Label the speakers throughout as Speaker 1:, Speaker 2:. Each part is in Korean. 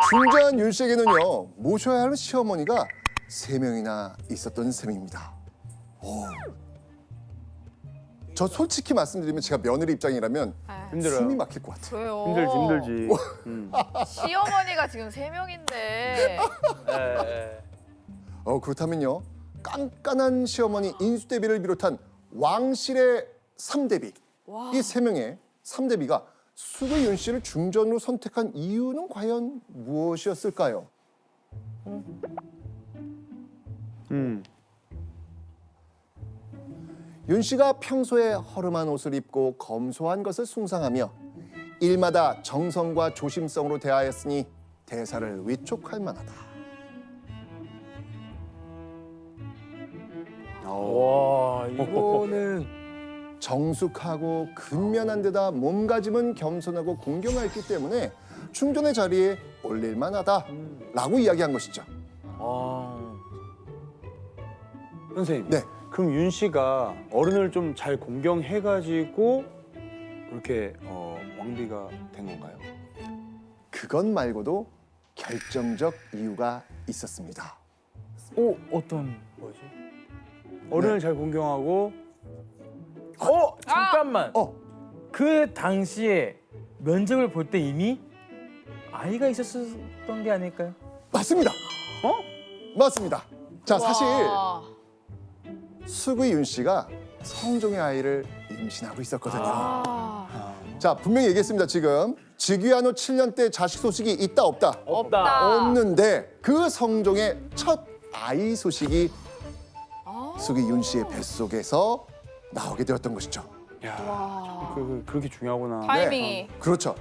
Speaker 1: 중전 윤 씨에게는요 모셔야 할 시어머니가 3명이나 있었던 셈입니다. 저 솔직히 말씀드리면 제가 며느리 입장이라면
Speaker 2: 힘들어요.
Speaker 1: 숨이 막힐 것 같아요.
Speaker 3: 왜요?
Speaker 2: 힘들지.
Speaker 3: 시어머니가 지금 3명인데.
Speaker 1: 그렇다면요 깐깐한 시어머니 인수대비를 비롯한 왕실의 3대비 이 3명의 3대비가 수구 윤 씨를 중전으로 선택한 이유는 과연 무엇이었을까요? 윤 씨가 평소에 허름한 옷을 입고 검소한 것을 숭상하며 일마다 정성과 조심성으로 대하였으니 대사를 위촉할 만하다.
Speaker 2: 와, 이거는
Speaker 1: 정숙하고 근면한 데다 몸가짐은 겸손하고 공경하였기 때문에 중전의 자리에 올릴 만하다라고 이야기한 것이죠.
Speaker 2: 선생님.
Speaker 1: 네.
Speaker 2: 그럼 윤 씨가 어른을 좀 잘 공경해가지고 그렇게 왕비가 된 건가요?
Speaker 1: 그것 말고도 결정적 이유가 있었습니다.
Speaker 4: 어떤 거지?
Speaker 2: 어른을 잘 공경하고
Speaker 4: 잠깐만.
Speaker 1: 어.
Speaker 4: 그 당시에 면접을 볼 때 이미 아이가 있었던 게 아닐까요?
Speaker 1: 맞습니다. 맞습니다. 자, 사실
Speaker 3: 와.
Speaker 1: 수구이 윤 씨가 성종의 아이를 임신하고 있었거든요.
Speaker 3: 아.
Speaker 1: 자, 분명히 얘기했습니다. 지금 즉위한 후 7년 때 자식 소식이 있다 없다?
Speaker 3: 없다.
Speaker 1: 없는데 그 성종의 첫 아이 소식이
Speaker 3: 아.
Speaker 1: 수구이 윤 씨의 뱃속에서 나오게 되었던 것이죠.
Speaker 2: 야,
Speaker 3: 와.
Speaker 2: 그렇게 중요하구나.
Speaker 3: 타이밍이.
Speaker 1: 그렇죠.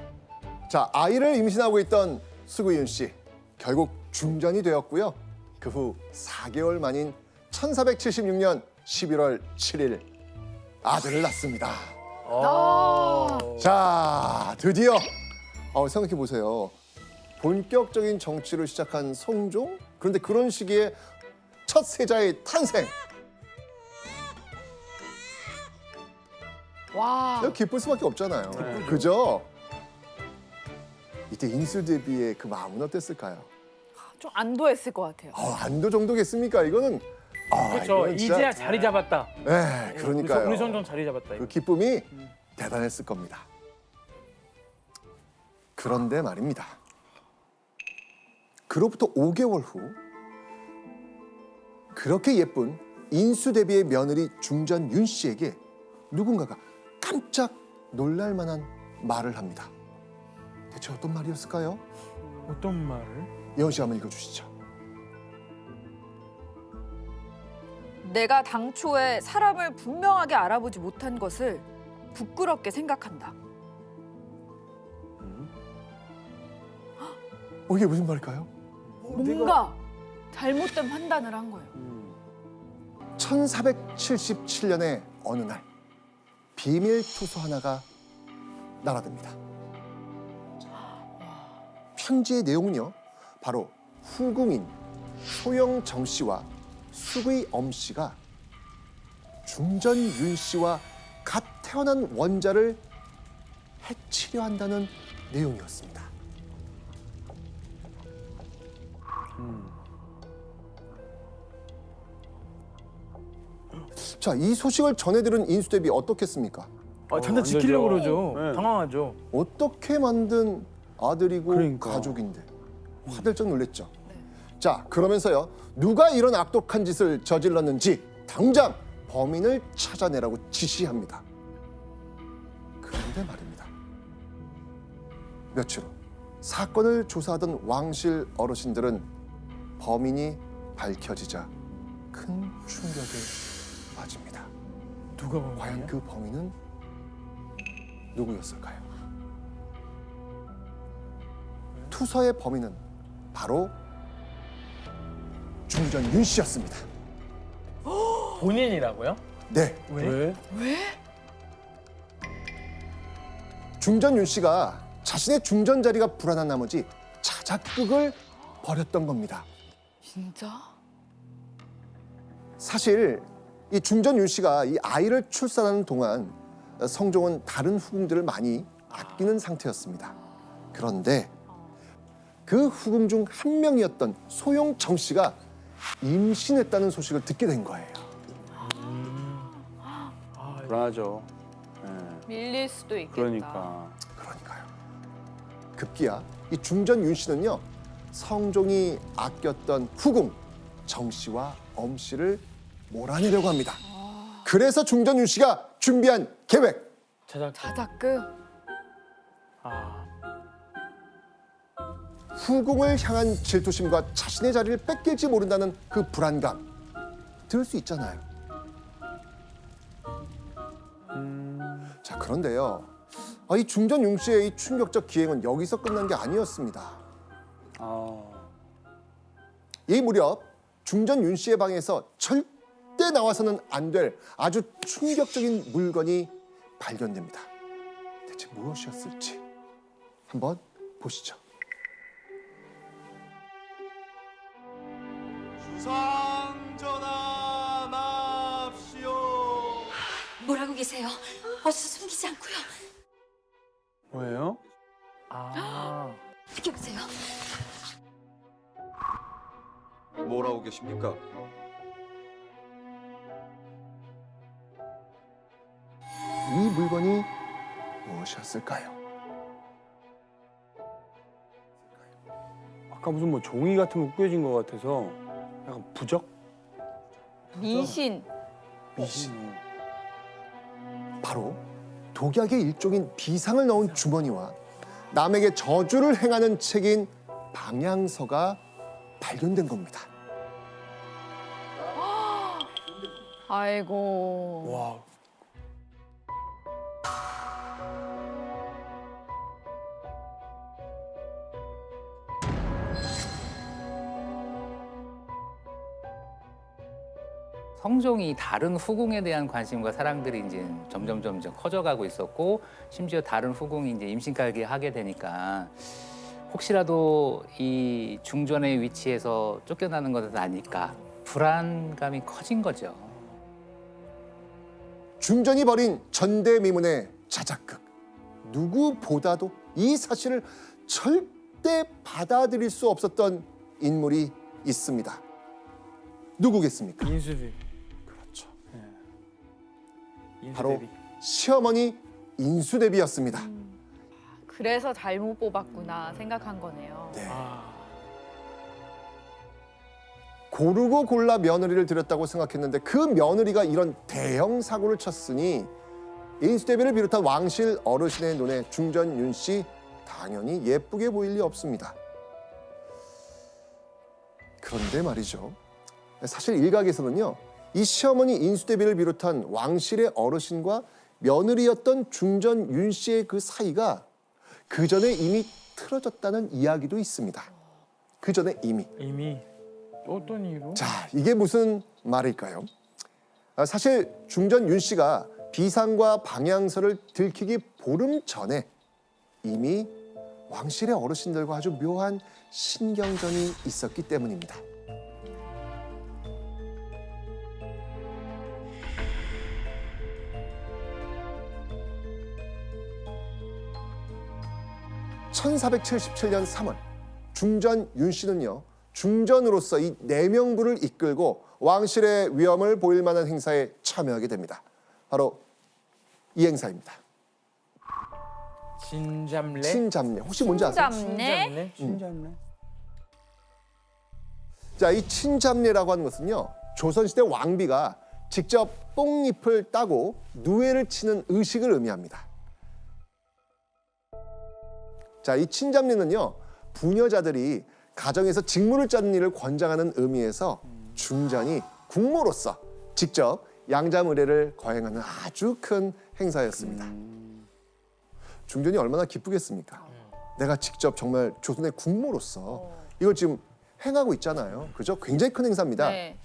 Speaker 1: 자, 아이를 임신하고 있던 수구이 윤 씨 결국 중전이 되었고요. 그 후 4개월 만인 1476년 11월 7일 아들을 낳습니다.
Speaker 3: 아.
Speaker 1: 자, 드디어 생각해 보세요. 본격적인 정치를 시작한 성종? 그런데 그런 시기에 첫 세자의 탄생.
Speaker 3: 와.
Speaker 1: 기쁠 수밖에 없잖아요. 그죠? 이때 인수대비의 그 마음은 어땠을까요?
Speaker 3: 좀 안도했을 것 같아요.
Speaker 1: 안도 정도겠습니까? 이거는
Speaker 4: 그렇죠.
Speaker 1: 이거는 진짜-
Speaker 4: 이제야 자리 잡았다.
Speaker 1: 네, 그러니까요.
Speaker 4: 우리 성종 자리 잡았다.
Speaker 1: 그
Speaker 4: 이거.
Speaker 1: 기쁨이 대단했을 겁니다. 그런데 말입니다. 그로부터 5개월 후 그렇게 예쁜 인수대비의 며느리 중전 윤 씨에게 누군가가 깜짝 놀랄 만한 말을 합니다. 대체 어떤 말이었을까요?
Speaker 4: 어떤 말을?
Speaker 1: 예원 씨 한번 읽어주시죠.
Speaker 3: 내가 당초에 사람을 분명하게 알아보지 못한 것을 부끄럽게 생각한다.
Speaker 1: 이게 무슨 말일까요?
Speaker 3: 뭔가 잘못된 판단을 한 거예요.
Speaker 1: 1477년의 어느 날 비밀 투서 하나가 날아듭니다. 편지의 내용은요, 바로 후궁인 소영정 씨와 수구이 엄 씨가 중전 윤 씨와 갓 태어난 원자를 해치려 한다는 내용이었습니다. 자, 이 소식을 전해들은 인수대비 어떻겠습니까?
Speaker 4: 단단
Speaker 2: 안
Speaker 4: 지키려고
Speaker 2: 되죠.
Speaker 4: 그러죠.
Speaker 2: 네.
Speaker 4: 당황하죠.
Speaker 1: 어떻게 만든 아들이고
Speaker 2: 그러니까.
Speaker 1: 가족인데 화들짝 놀랬죠. 자, 그러면서요, 누가 이런 악독한 짓을 저질렀는지 당장 범인을 찾아내라고 지시합니다. 그런데 말입니다. 며칠 후 사건을 조사하던 왕실 어르신들은 범인이 밝혀지자 큰 충격에 빠집니다.
Speaker 4: 누가 범인이야?
Speaker 1: 과연 그 범인은 누구였을까요? 투서의 범인은 바로 중전 윤 씨였습니다.
Speaker 4: 본인이라고요?
Speaker 1: 네,
Speaker 4: 왜?
Speaker 1: 중전 윤 씨가 자신의 중전 자리가 불안한 나머지 자작극을 벌였던 겁니다.
Speaker 3: 진짜?
Speaker 1: 사실 이 중전 윤 씨가 이 아이를 출산하는 동안 성종은 다른 후궁들을 많이 아끼는 상태였습니다. 그런데 그 후궁 중 한 명이었던 소용 정 씨가 임신했다는 소식을 듣게 된 거예요.
Speaker 2: 불안하죠. 예.
Speaker 3: 밀릴 수도 있겠다.
Speaker 2: 그러니까.
Speaker 1: 그러니까요. 급기야 이 중전 윤 씨는요, 성종이 아꼈던 후궁 정 씨와 엄 씨를 몰아내려고 합니다. 그래서 중전 윤 씨가 준비한 계획.
Speaker 3: 자작극.
Speaker 4: 아,
Speaker 1: 후궁을 향한 질투심과 자신의 자리를 뺏길지 모른다는 그 불안감 들 수 있잖아요. 자, 그런데요, 이 중전 윤 씨의 이 충격적 기행은 여기서 끝난 게 아니었습니다.
Speaker 2: 아,
Speaker 1: 이 무렵 중전 윤 씨의 방에서 절대 나와서는 안 될 아주 충격적인 물건이 발견됩니다. 대체 무엇이었을지 한번 보시죠.
Speaker 5: 뭐라고 계세요? 어서 숨기지 않고요.
Speaker 2: 뭐예요?
Speaker 4: 아,
Speaker 5: 비켜보세요.
Speaker 6: 뭐라고 계십니까?
Speaker 1: 이 물건이 무엇이었을까요?
Speaker 2: 아까 무슨 뭐 종이 같은 거 꾸겨진 것 같아서 약간 부적?
Speaker 3: 미신.
Speaker 2: 미신.
Speaker 1: 바로 독약의 일종인 비상을 넣은 주머니와 남에게 저주를 행하는 책인 방향서가 발견된 겁니다.
Speaker 3: 아이고.
Speaker 2: 와,
Speaker 7: 성종이 다른 후궁에 대한 관심과 사랑들이 이제 점점 커져가고 있었고, 심지어 다른 후궁이 이제 임신까지 하게 되니까 혹시라도 이 중전의 위치에서 쫓겨나는 것은 아닐까 불안감이 커진 거죠.
Speaker 1: 중전이 벌인 전대미문의 자작극. 누구보다도 이 사실을 절대 받아들일 수 없었던 인물이 있습니다. 누구겠습니까?
Speaker 4: 인수비.
Speaker 1: 그렇죠.
Speaker 4: 인수대비.
Speaker 1: 바로 시어머니 인수대비였습니다.
Speaker 3: 그래서 잘못 뽑았구나 생각한 거네요.
Speaker 1: 네.
Speaker 4: 아,
Speaker 1: 고르고 골라 며느리를 들였다고 생각했는데 그 며느리가 이런 대형 사고를 쳤으니 인수대비를 비롯한 왕실 어르신의 눈에 중전 윤 씨 당연히 예쁘게 보일 리 없습니다. 그런데 말이죠. 사실 일각에서는요, 이 시어머니 인수대비를 비롯한 왕실의 어르신과 며느리였던 중전 윤 씨의 그 사이가 그 전에 이미 틀어졌다는 이야기도 있습니다. 그 전에 이미.
Speaker 4: 이미 어떤 이유로?
Speaker 1: 자, 이게 무슨 말일까요? 사실 중전 윤 씨가 비상과 방향서를 들키기 보름 전에 이미 왕실의 어르신들과 아주 묘한 신경전이 있었기 때문입니다. (1477년 3월) 중전 윤 씨는요, 중전으로서 이 내명부를 이끌고 왕실의 위엄을 보일 만한 행사에 참여하게 됩니다. 바로 이 행사입니다.
Speaker 4: 진잡래.
Speaker 1: 친잡례. 혹시 뭔지 아세요?
Speaker 3: 잡네.
Speaker 2: 신기하네.
Speaker 1: 자, 이 친잡례라고 하는 것은요, 조선시대 왕비가 직접 뽕잎을 따고 누에를 치는 의식을 의미합니다. 자, 이 친잡례는요, 부녀자들이 가정에서 직무를 짜는 일을 권장하는 의미에서 중전이 국모로서 직접 양잠 의례를 거행하는 아주 큰 행사였습니다. 중전이 얼마나 기쁘겠습니까? 내가 직접 정말 조선의 국모로서 이걸 지금 행하고 있잖아요. 그죠? 굉장히 큰 행사입니다.
Speaker 3: 네.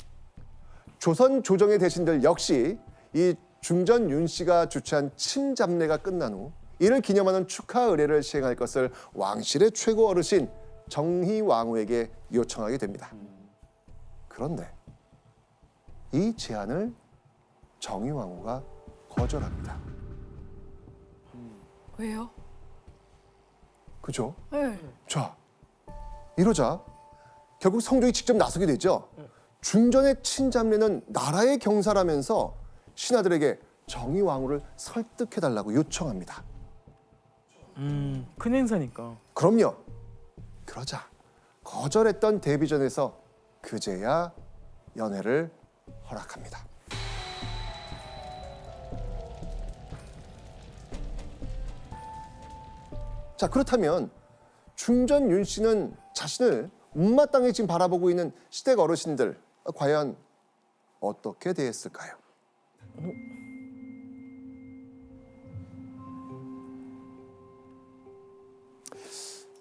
Speaker 1: 조선 조정의 대신들 역시 이 중전 윤 씨가 주최한 친잡례가 끝난 후 이를 기념하는 축하 의례를 시행할 것을 왕실의 최고 어르신 정희 왕후에게 요청하게 됩니다. 그런데 이 제안을 정희 왕후가 거절합니다.
Speaker 3: 왜요?
Speaker 1: 그죠?
Speaker 3: 네.
Speaker 1: 자, 이러자 결국 성종이 직접 나서게 되죠. 중전의 친잡내는 나라의 경사라면서 신하들에게 정의왕후를 설득해달라고 요청합니다.
Speaker 4: 큰 행사니까.
Speaker 1: 그럼요. 그러자 거절했던 대비전에서 그제야 연회를 허락합니다. 자, 그렇다면 중전 윤 씨는 자신을 못마땅히 지금 바라보고 있는 시댁 어르신들 과연 어떻게 대했을까요?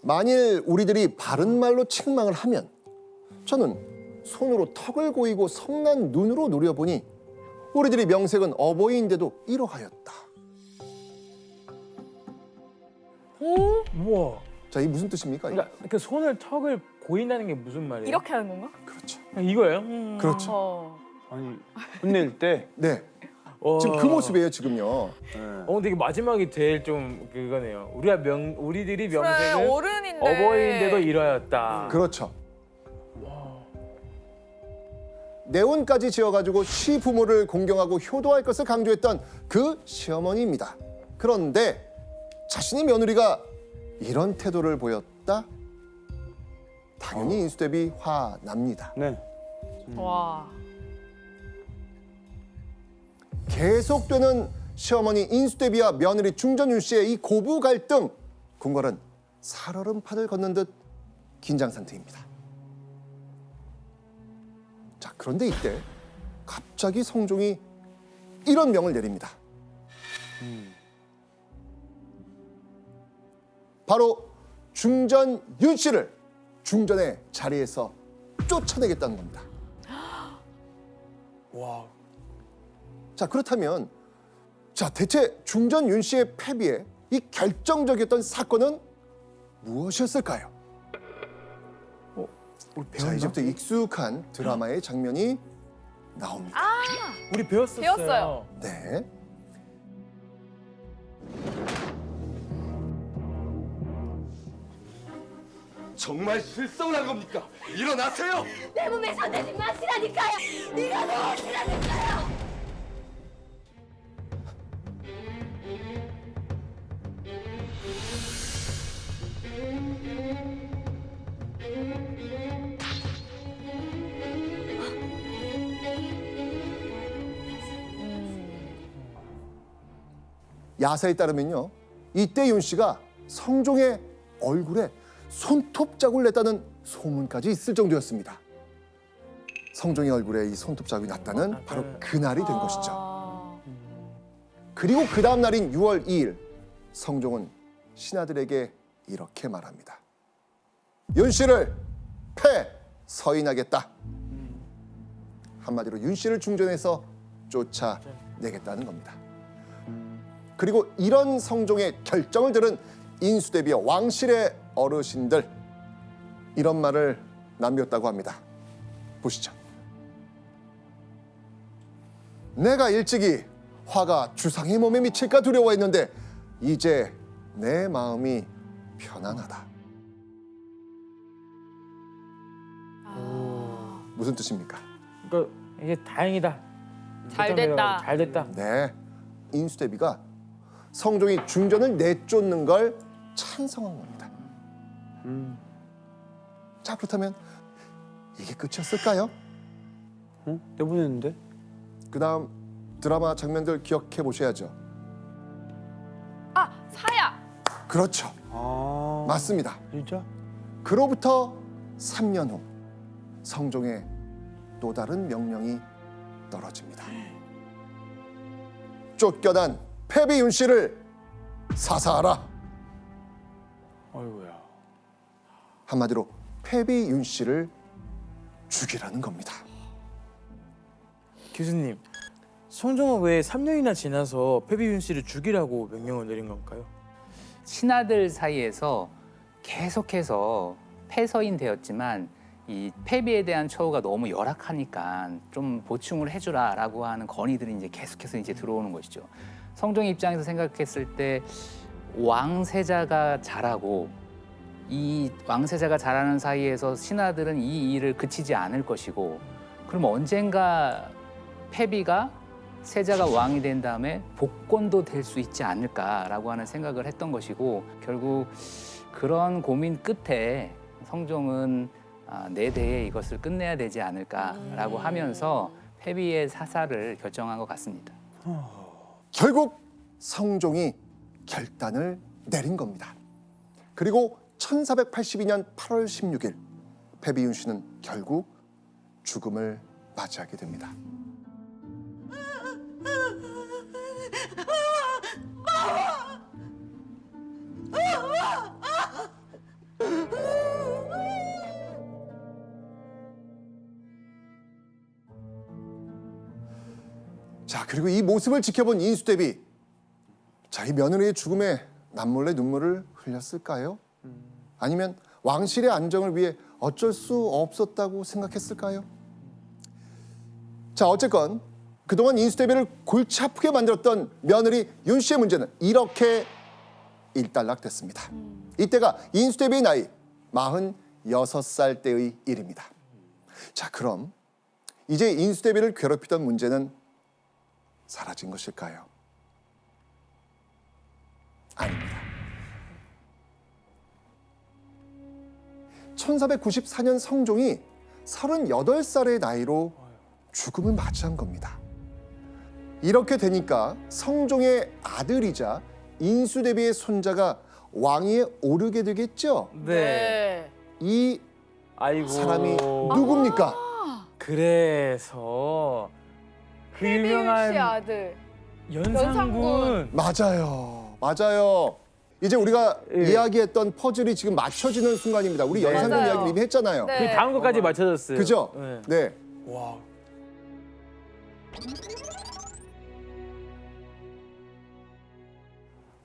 Speaker 1: 만일 우리들이 바른 말로 책망을 하면 저는 손으로 턱을 고이고 성난 눈으로 노려보니 우리들이 명색은 어버이인데도 이러하였다.
Speaker 4: 우와.
Speaker 1: 자, 이 무슨 뜻입니까?
Speaker 4: 그러니까 그 손을 턱을 고인다는 게 무슨 말이에요?
Speaker 3: 이렇게 하는 건가?
Speaker 1: 그렇죠.
Speaker 4: 이거예요?
Speaker 1: 그렇죠.
Speaker 3: 어.
Speaker 2: 아니 혼낼 때.
Speaker 1: 네, 지금 그 모습이에요, 지금요.
Speaker 2: 네.
Speaker 4: 되게 마지막이 제일 좀 그거네요. 우리들이
Speaker 3: 그래,
Speaker 4: 명색은
Speaker 3: 어른인데.
Speaker 4: 어버이인데도 이러였다.
Speaker 1: 그렇죠. 내혼까지 지어가지고 시부모를 공경하고 효도할 것을 강조했던 그 시어머니입니다. 그런데 자신의 며느리가 이런 태도를 보였다? 당연히 인수대비 화납니다.
Speaker 2: 네.
Speaker 3: 와.
Speaker 1: 계속되는 시어머니 인수대비와 며느리 중전윤 씨의 이 고부 갈등, 궁궐은 살얼음판을 걷는 듯 긴장 상태입니다. 자, 그런데 이때 갑자기 성종이 이런 명을 내립니다. 바로 중전윤 씨를 중전의 자리에서 쫓아내겠다는 겁니다.
Speaker 4: 와.
Speaker 1: 자, 그렇다면 자, 대체 중전윤 씨의 패배에 이 결정적이었던 사건은 무엇이었을까요?
Speaker 4: 우리
Speaker 1: 자,
Speaker 4: 배웠나?
Speaker 1: 이제부터 익숙한 드라마의 장면이 나옵니다.
Speaker 4: 우리 배웠었어요.
Speaker 3: 배웠어요.
Speaker 1: 네.
Speaker 6: 정말 실성을 한 겁니까? 일어나세요!
Speaker 5: 내 몸에 손대지 마시라니까요. 네가 놓으시라니까요.
Speaker 1: 야사에 따르면요, 이때 윤 씨가 성종의 얼굴에 손톱 자국을 냈다는 소문까지 있을 정도였습니다. 성종의 얼굴에 이 손톱 자국이 났다는 바로 그날이 된 것이죠.
Speaker 3: 아.
Speaker 1: 그리고 그 다음 날인 6월 2일 성종은 신하들에게 이렇게 말합니다. 윤 씨를 서인하겠다. 한마디로 윤 씨를 중전에서 쫓아내겠다는 겁니다. 그리고 이런 성종의 결정을 들은 인수대비와 왕실의 어르신들, 이런 말을 남겼다고 합니다. 보시죠. 내가 일찍이 화가 주상의 몸에 미칠까 두려워했는데 이제 내 마음이 편안하다. 무슨 뜻입니까?
Speaker 4: 그러니까 이게 다행이다.
Speaker 3: 잘 됐다.
Speaker 4: 잘 됐다.
Speaker 1: 네, 인수대비가 성종이 중전을 내쫓는 걸 찬성한 겁니다. 자, 그렇다면 이게 끝이었을까요?
Speaker 2: 응? 내보냈는데?
Speaker 1: 그 다음 드라마 장면들 기억해 보셔야죠.
Speaker 3: 아, 사야.
Speaker 1: 그렇죠.
Speaker 2: 아.
Speaker 1: 맞습니다.
Speaker 2: 진짜?
Speaker 1: 그로부터 3년 후 성종의 또 다른 명령이 떨어집니다. 쫓겨난 패비 윤 씨를 사사하라.
Speaker 2: 아이고야.
Speaker 1: 한마디로 패비 윤 씨를 죽이라는 겁니다.
Speaker 4: 교수님, 성종은 왜 3년이나 지나서 패비윤 씨를 죽이라고 명령을 내린 걸까요?
Speaker 7: 신하들 사이에서 계속해서 패서인 되었지만 이 패비에 대한 처우가 너무 열악하니까 좀 보충을 해주라라고 하는 건의들이 이제 계속해서 이제 들어오는 것이죠. 성종 입장에서 생각했을 때 왕세자가 잘하고 이 왕세자가 자라는 사이에서 신하들은 이 일을 그치지 않을 것이고 그럼 언젠가 패비가 세자가 왕이 된 다음에 복권도 될 수 있지 않을까라고 하는 생각을 했던 것이고 결국 그런 고민 끝에 성종은 내 대에 이것을 끝내야 되지 않을까라고 하면서 패비의 사사를 결정한 것 같습니다.
Speaker 1: 결국 성종이 결단을 내린 겁니다. 그리고 1482년 8월 16일 패비윤 씨는 결국 죽음을 맞이하게 됩니다. 자, 그리고 이 모습을 지켜본 인수대비, 자, 이 며느리의 죽음에 남몰래 눈물을 흘렸을까요? 아니면 왕실의 안정을 위해 어쩔 수 없었다고 생각했을까요? 자, 어쨌건 그동안 인수대비를 골치 아프게 만들었던 며느리 윤 씨의 문제는 이렇게 일단락됐습니다. 이때가 인수대비의 나이 46살 때의 일입니다. 자, 그럼 이제 인수대비를 괴롭히던 문제는 사라진 것일까요? 아닙니다. 1494년 성종이 38살의 나이로 죽음을 맞이한 겁니다. 이렇게 되니까 성종의 아들이자 인수대비의 손자가 왕위에 오르게 되겠죠?
Speaker 4: 네.
Speaker 1: 이
Speaker 4: 아이고.
Speaker 1: 사람이 누굽니까?
Speaker 4: 그래서 그
Speaker 3: 패비윤 씨
Speaker 4: 유명한
Speaker 3: 아들.
Speaker 4: 연산군.
Speaker 1: 맞아요. 이제 우리가
Speaker 4: 예.
Speaker 1: 이야기했던 퍼즐이 지금 맞춰지는 순간입니다. 우리
Speaker 4: 네.
Speaker 1: 연산군
Speaker 3: 맞아요.
Speaker 1: 이야기를 이미 했잖아요.
Speaker 3: 네.
Speaker 4: 그 다음 것까지 맞춰졌어요.
Speaker 1: 그죠?
Speaker 4: 네.
Speaker 1: 네.
Speaker 2: 와.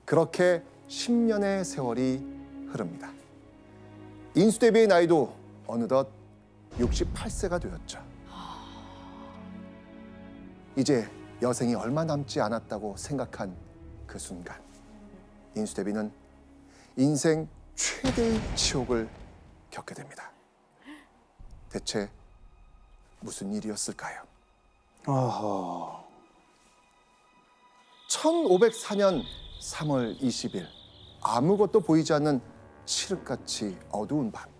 Speaker 1: 그렇게 10년의 세월이 흐릅니다. 인수대비의 나이도 어느덧 68세가 되었죠. 이제 여생이 얼마 남지 않았다고 생각한 그 순간 인수대비는 인생 최대의 치욕을 겪게 됩니다. 대체 무슨 일이었을까요?
Speaker 2: 아하.
Speaker 1: 1504년 3월 20일 아무것도 보이지 않는 칠흑같이 어두운 밤,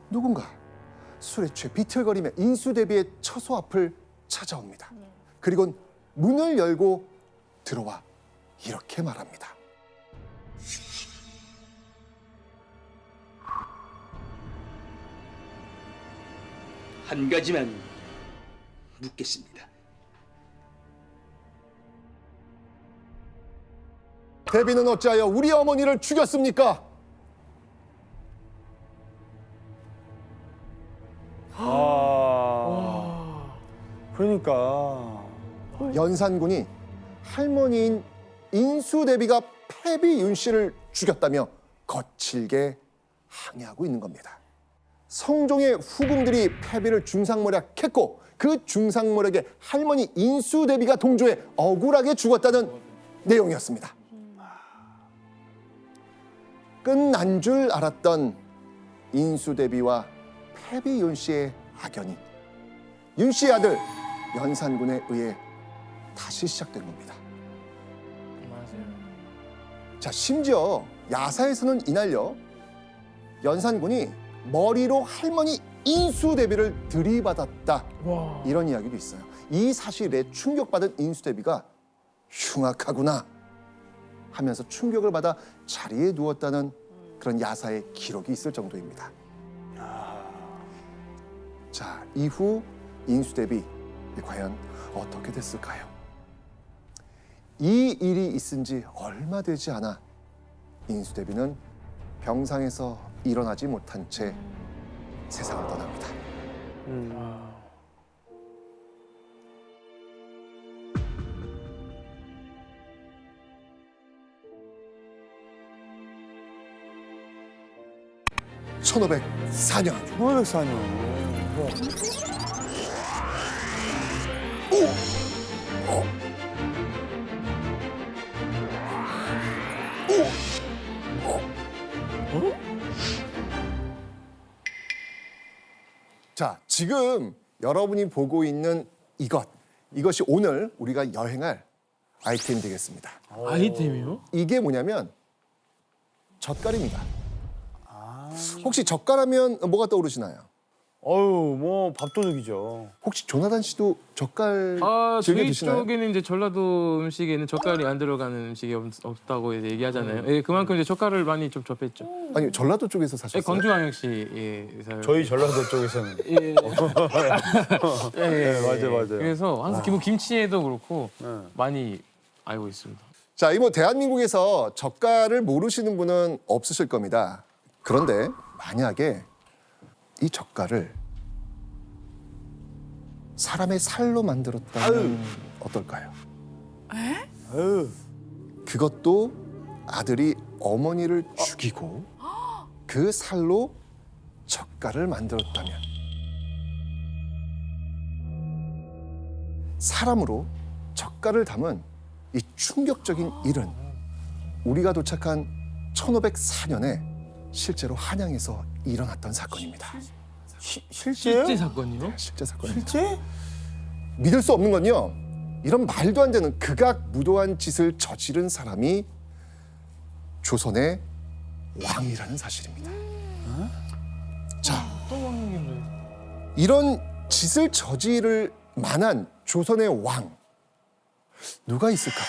Speaker 1: 누군가 술에 취해 비틀거리며 인수대비의 처소 앞을 찾아옵니다. 그리고 문을 열고 들어와 이렇게 말합니다.
Speaker 6: 한 가지만 묻겠습니다.
Speaker 1: 대비는 어찌하여 우리 어머니를 죽였습니까?
Speaker 2: 그러니까
Speaker 1: 연산군이 할머니인 인수대비가 패비윤 씨를 죽였다며 거칠게 항의하고 있는 겁니다. 성종의 후궁들이 패비를 중상모략했고 그 중상모략에 할머니 인수대비가 동조해 억울하게 죽었다는 내용이었습니다. 끝난 줄 알았던 인수대비와 패비윤 씨의 악연이 윤 씨의 아들 연산군에 의해 다시 시작된 겁니다.
Speaker 4: 맞아요.
Speaker 1: 자, 심지어 야사에서는 이날요 연산군이 머리로 할머니 인수대비를 들이받았다,
Speaker 4: 와.
Speaker 1: 이런 이야기도 있어요. 이 사실에 충격받은 인수대비가 흉악하구나 하면서 충격을 받아 자리에 누웠다는 그런 야사의 기록이 있을 정도입니다. 자, 이후 인수대비 과연 어떻게 됐을까요? 이 일이 있은 지 얼마 되지 않아 인수대비는 병상에서 일어나지 못한 채 세상을 떠납니다. (1504년)
Speaker 2: 1504년.
Speaker 1: 자, 지금 여러분이 보고 있는 이것이 오늘 우리가 여행할 아이템이 되겠습니다.
Speaker 4: 아이템이요?
Speaker 1: 이게 뭐냐면 젓갈입니다. 혹시 젓갈하면 뭐가 떠오르시나요?
Speaker 2: 어유 뭐 밥도둑이죠.
Speaker 1: 혹시 조나단 씨도 젓갈
Speaker 8: 아,
Speaker 1: 즐겨
Speaker 8: 저희
Speaker 1: 드시나요?
Speaker 8: 쪽에는 이제 전라도 음식에는 젓갈이 안 들어가는 음식이 없다고 이제 얘기하잖아요. 예, 그만큼 이제 젓갈을 많이 좀 접했죠.
Speaker 1: 아니 전라도 쪽에서
Speaker 8: 예,
Speaker 1: 사셨어요?
Speaker 8: 광주광역시 예, 살.
Speaker 2: 저희 전라도 쪽에서는.
Speaker 8: 예, 예,
Speaker 2: 맞아요, 맞아요.
Speaker 8: 그래서 항상 기본 김치에도 그렇고
Speaker 2: 네.
Speaker 8: 많이 알고 있습니다.
Speaker 1: 자, 이 뭐 대한민국에서 젓갈을 모르시는 분은 없으실 겁니다. 그런데 만약에 이 젓갈을 사람의 살로 만들었다면 어떨까요?
Speaker 2: 아유,
Speaker 1: 그것도 아들이 어머니를 죽이고 그 살로 젓갈을 만들었다면 사람으로 젓갈을 담은 이 충격적인 일은 우리가 도착한 1504년에 실제로 한양에서 일어났던 사건입니다.
Speaker 2: 실제요?
Speaker 8: 실제 사건이요?
Speaker 1: 실제 사건입니다.
Speaker 2: 실제?
Speaker 1: 믿을 수 없는 건요. 이런 말도 안 되는 극악무도한 짓을 저지른 사람이 조선의 왕이라는 사실입니다. 자, 이런 짓을 저지를 만한 조선의 왕 누가 있을까요?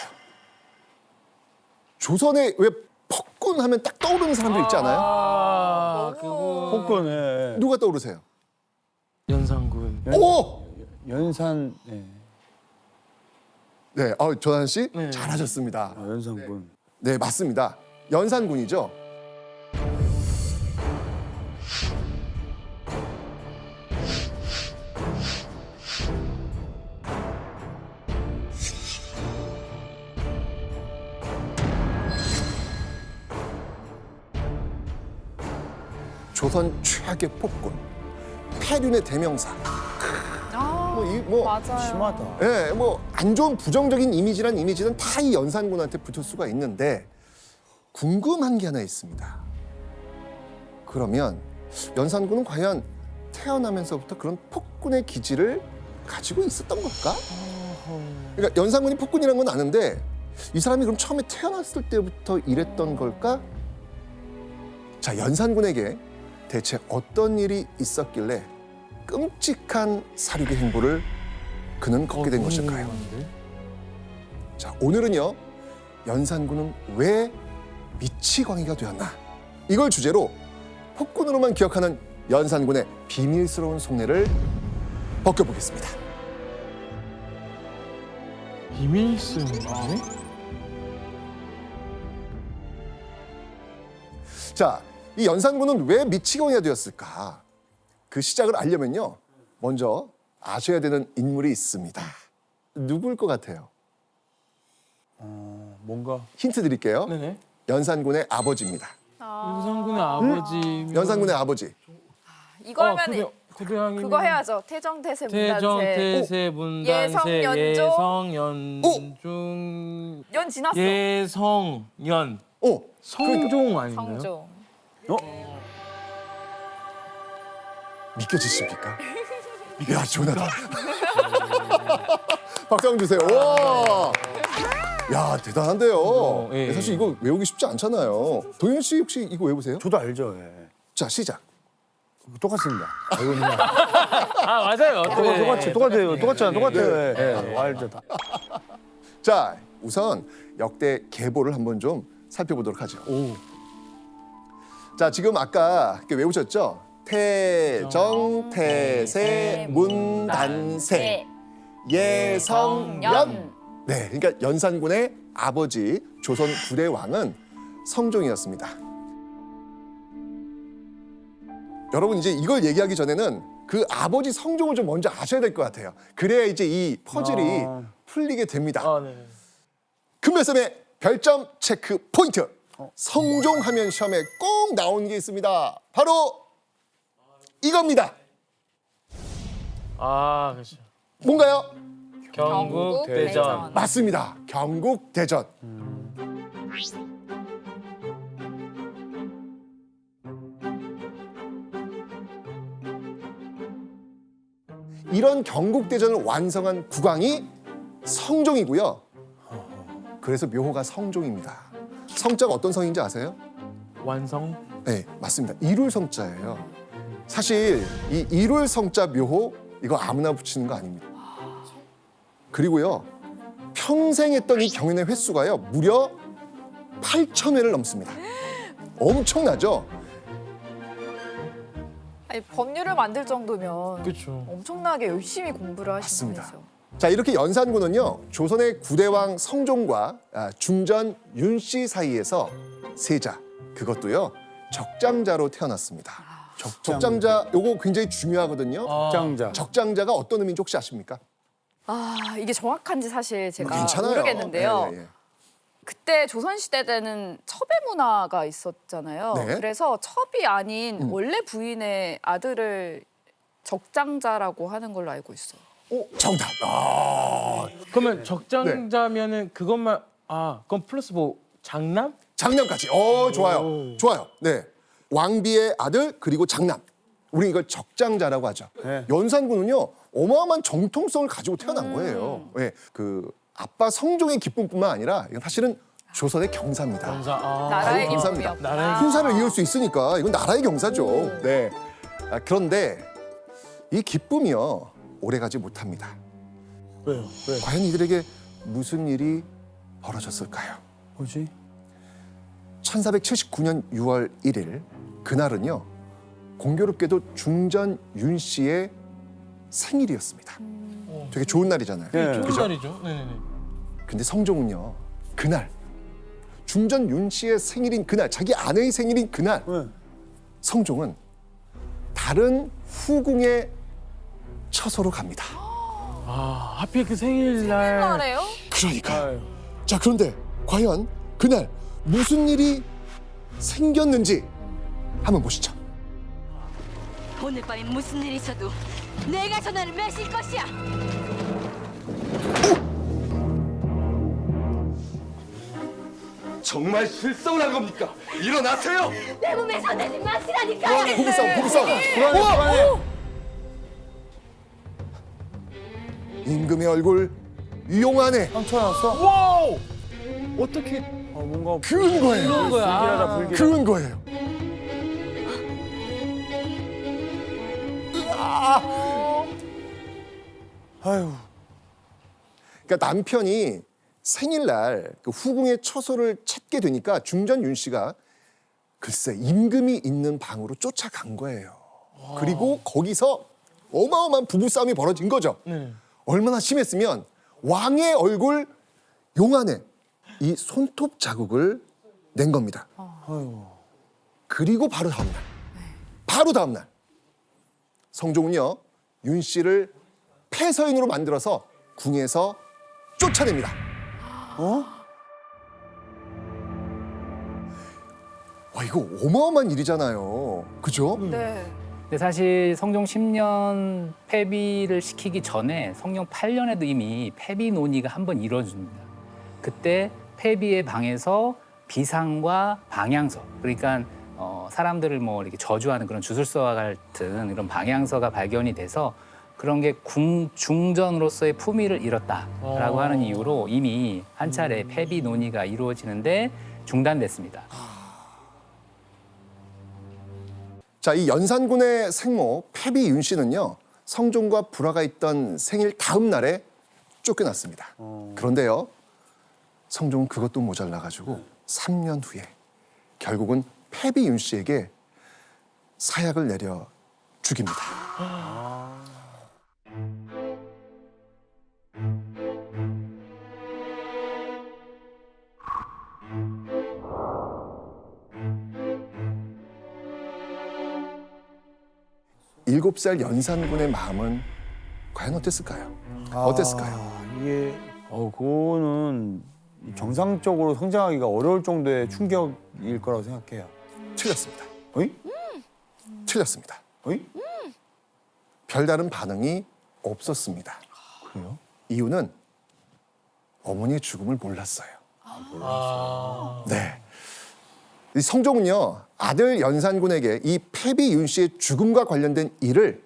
Speaker 1: 조선에 왜 폭군 하면 딱 떠오르는 사람들 있지 않아요?
Speaker 8: 아, 그거
Speaker 2: 폭군에
Speaker 1: 누가 떠오르세요?
Speaker 8: 연산군.
Speaker 1: 오!
Speaker 2: 연산, 네.
Speaker 1: 네, 조단 씨
Speaker 8: 네.
Speaker 1: 잘하셨습니다.
Speaker 2: 연산군.
Speaker 1: 네, 맞습니다. 연산군이죠. 조선 최악의 폭군, 폐륜의 대명사. 뭐
Speaker 3: 맞아요.
Speaker 2: 심하다.
Speaker 1: 예, 뭐 안 좋은 부정적인 이미지는 다 이 연산군한테 붙을 수가 있는데 궁금한 게 하나 있습니다. 그러면 연산군은 과연 태어나면서부터 그런 폭군의 기질을 가지고 있었던 걸까? 그러니까 연산군이 폭군이라는 건 아는데 이 사람이 그럼 처음에 태어났을 때부터 이랬던 걸까? 자, 연산군에게 대체 어떤 일이 있었길래 끔찍한 사륙의 행보를 그는 걷게 된 것일까요? 자, 오늘은요, 연산군은 왜 미치광이가 되었나? 이걸 주제로 폭군으로만 기억하는 연산군의 비밀스러운 속내를 벗겨보겠습니다.
Speaker 8: 비밀스러운데?
Speaker 1: 자, 이 연산군은 왜 미치광이가 되었을까? 그 시작을 알려면요, 먼저 아셔야 되는 인물이 있습니다. 누구일 것 같아요?
Speaker 2: 뭔가
Speaker 1: 힌트 드릴게요.
Speaker 8: 네네.
Speaker 1: 연산군의 아버지입니다.
Speaker 8: 연산군의 아버지.
Speaker 1: 연산군의 아버지.
Speaker 3: 이거 하면
Speaker 8: 고대왕이
Speaker 3: 그거 해야죠. 태정태세
Speaker 8: 태정,
Speaker 3: 문단세.
Speaker 8: 태세, 문단세,
Speaker 3: 예성연종.
Speaker 8: 예성연중,
Speaker 3: 연 지났어.
Speaker 8: 예성연, 성종 아닌가요?
Speaker 3: 성종.
Speaker 1: 믿겨지십니까? 야, 조나단. 박수 한번 주세요. 와. 야, 대단한데요.
Speaker 8: 예.
Speaker 1: 사실 이거 외우기 쉽지 않잖아요. 도현 씨 혹시 이거 외우세요?
Speaker 2: 저도 알죠. 예.
Speaker 1: 자, 시작.
Speaker 2: 똑같습니다. 알고 있는
Speaker 8: 아 맞아요.
Speaker 2: 똑같아요. 똑같아요. 예. 알죠. 다.
Speaker 1: 자, 우선 역대 계보를 한번 좀 살펴보도록 하죠. 자, 지금 아까 이렇게 외우셨죠? 태정, 태세, 문단세, 예성연. 네, 그러니까 연산군의 아버지 조선 9대 왕은 성종이었습니다. 여러분 이제 이걸 얘기하기 전에는 그 아버지 성종을 좀 먼저 아셔야 될 것 같아요. 그래야 이제 이 퍼즐이 풀리게 됩니다.
Speaker 8: 아 네.
Speaker 1: 금별쌤의 별점 체크 포인트. 성종하면 시험에 꼭 나오는 게 있습니다. 바로 이겁니다.
Speaker 8: 아 그렇죠.
Speaker 1: 뭔가요?
Speaker 8: 경국 대전.
Speaker 1: 맞습니다. 경국대전. 이런 경국대전을 완성한 국왕이 성종이고요. 그래서 묘호가 성종입니다. 성자가 어떤 성인지 아세요?
Speaker 4: 완성.
Speaker 1: 네, 맞습니다. 이룰성자예요. 사실 이 이룰성자 묘호 이거 아무나 붙이는 거 아닙니다. 그리고요, 평생 했던 이 경연의 횟수가요 무려 8,000회를 넘습니다. 엄청나죠?
Speaker 3: 아니, 법률을 만들 정도면
Speaker 4: 그렇죠.
Speaker 3: 엄청나게 열심히 공부를 하신
Speaker 1: 맞습니다.
Speaker 3: 분이죠.
Speaker 1: 자, 이렇게 연산군은요 조선의 9대왕 성종과 중전 윤씨 사이에서 세자, 그것도요 적장자로 태어났습니다. 적장자 요거 굉장히 중요하거든요.
Speaker 2: 장자.
Speaker 1: 적장자가 어떤 의미인지 혹시 아십니까?
Speaker 3: 아, 이게 정확한지 사실 제가
Speaker 1: 괜찮아요.
Speaker 3: 모르겠는데요.
Speaker 1: 예, 예, 예.
Speaker 3: 그때 조선시대 때는 첩의 문화가 있었잖아요.
Speaker 1: 네.
Speaker 3: 그래서 첩이 아닌 원래 부인의 아들을 적장자라고 하는 걸로 알고 있어요.
Speaker 1: 정답. 아,
Speaker 4: 그러면 적장자면은 그것만 그럼 플러스 뭐 장남?
Speaker 1: 장남까지. 좋아요. 좋아요. 네. 왕비의 아들 그리고 장남. 우리 이걸 적장자라고 하죠.
Speaker 2: 네.
Speaker 1: 연산군은요 어마어마한 정통성을 가지고 태어난 거예요. 네. 그 아빠 성종의 기쁨뿐만 아니라 이건 사실은 조선의 경사입니다.
Speaker 4: 경사.
Speaker 3: 나라의
Speaker 1: 감사합니다.
Speaker 3: 기쁨이었다.
Speaker 4: 나라의
Speaker 1: 후사를 이을 수 있으니까 이건 나라의 경사죠. 네. 그런데 이 기쁨이요 오래가지 못합니다.
Speaker 2: 왜요? 왜?
Speaker 1: 과연 이들에게 무슨 일이 벌어졌을까요?
Speaker 2: 뭐지?
Speaker 1: 1479년 6월 1일 그날은요 공교롭게도 중전 윤 씨의 생일이었습니다. 되게 좋은 날이잖아요.
Speaker 2: 네.
Speaker 4: 좋은
Speaker 1: 그죠?
Speaker 4: 날이죠. 네네네.
Speaker 1: 근데 성종은요 그날 중전 윤 씨의 생일인 그날, 자기 아내의 생일인 그날
Speaker 2: 네.
Speaker 1: 성종은 다른 후궁의 처소로 갑니다.
Speaker 4: 하필 그 생일날.
Speaker 3: 나래요?
Speaker 1: 그러니까.
Speaker 2: 아유.
Speaker 1: 자, 그런데 과연 그날 무슨 일이 생겼는지 한번 보시죠.
Speaker 5: 오늘 밤에 무슨 일이 있어도 내가 전화를 매실 것이야.
Speaker 6: 정말 실성을 한 겁니까? 일어나세요!
Speaker 5: 내 몸에 손대지 마시라니까요.
Speaker 1: 부부싸움. 임금의 얼굴 용안에
Speaker 2: 상처 났어? 와우! 어떻게? 뭔가
Speaker 1: 그은 거예요.
Speaker 2: 불길하다 불길.
Speaker 1: 그은 거예요.
Speaker 2: 아유.
Speaker 1: 그러니까 남편이 생일날 그 후궁의 처소를 찾게 되니까 중전 윤 씨가 글쎄 임금이 있는 방으로 쫓아간 거예요. 그리고 거기서 어마어마한 부부싸움이 벌어진 거죠.
Speaker 4: 네.
Speaker 1: 얼마나 심했으면 왕의 얼굴 용안에 이 손톱 자국을 낸 겁니다. 그리고 바로 다음 날 성종은요 윤 씨를 폐서인으로 만들어서 궁에서 쫓아냅니다. 와, 이거 어마어마한 일이잖아요. 그죠?
Speaker 3: 네.
Speaker 7: 근데 사실 성종 10년 폐비를 시키기 전에 성종 8년에도 이미 폐비 논의가 한 번 이루어집니다. 그때 폐비의 방에서 비상과 방향서, 그러니까 사람들을 뭐 이렇게 저주하는 그런 주술서와 같은 이런 방향서가 발견이 돼서 그런 게 중전으로서의 품위를 잃었다라고 하는 이유로 이미 한 차례 폐비 논의가 이루어지는데 중단됐습니다.
Speaker 1: 자, 이 연산군의 생모 폐비 윤 씨는요 성종과 불화가 있던 생일 다음 날에 쫓겨났습니다. 그런데요 성종은 그것도 모자라가지고 3년 후에 결국은 폐비 윤 씨에게 사약을 내려 죽입니다. 일곱 살 연산군의 마음은 과연 어땠을까요? 어땠을까요?
Speaker 2: 이게 그거는 정상적으로 성장하기가 어려울 정도의 충격일 거라고 생각해요.
Speaker 1: 틀렸습니다.
Speaker 2: 어이?
Speaker 1: 틀렸습니다.
Speaker 2: 어이?
Speaker 1: 별다른 반응이 없었습니다.
Speaker 2: 그래요?
Speaker 1: 이유는 어머니의 죽음을 몰랐어요. 네. 이 성종은요 아들 연산군에게 이 폐비 윤 씨의 죽음과 관련된 일을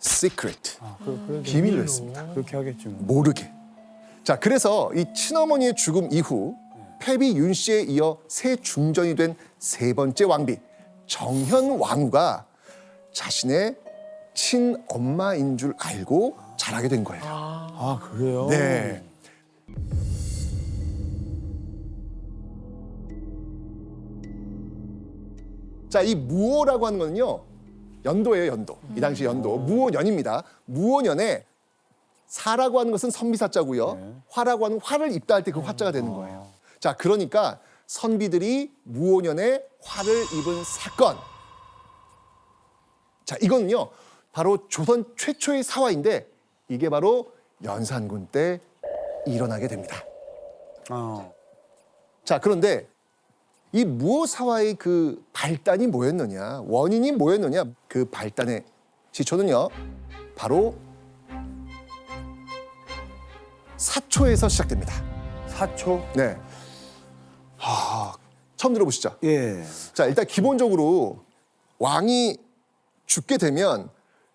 Speaker 1: secret.
Speaker 2: 그래도
Speaker 1: 비밀로 했습니다.
Speaker 2: 그렇게 하겠지 뭐.
Speaker 1: 모르게. 자, 그래서 이 친어머니의 죽음 이후 패비 윤 씨에 이어 새 중전이 된 세 번째 왕비 정현왕후가 자신의 친엄마인 줄 알고 자라게 된 거예요.
Speaker 2: 아 그래요?
Speaker 1: 네. 자, 이 무오라고 하는 거는요. 연도예요, 연도. 이 당시 연도. 무오년입니다. 무오년에 사라고 하는 것은 선비사자고요.
Speaker 2: 네.
Speaker 1: 화라고 하는 화를 입다할 때 그 화자가 되는 거예요. 자, 그러니까 선비들이 무오년에 화를 입은 사건. 자, 이거는요. 바로 조선 최초의 사화인데 이게 바로 연산군 때 일어나게 됩니다. 자, 그런데 이 무오사화의 그 발단이 뭐였느냐, 원인이 뭐였느냐, 그 발단의 시초는요, 바로 사초에서 시작됩니다.
Speaker 2: 사초?
Speaker 1: 네. 처음 들어보시죠?
Speaker 2: 예.
Speaker 1: 자, 일단 기본적으로 왕이 죽게 되면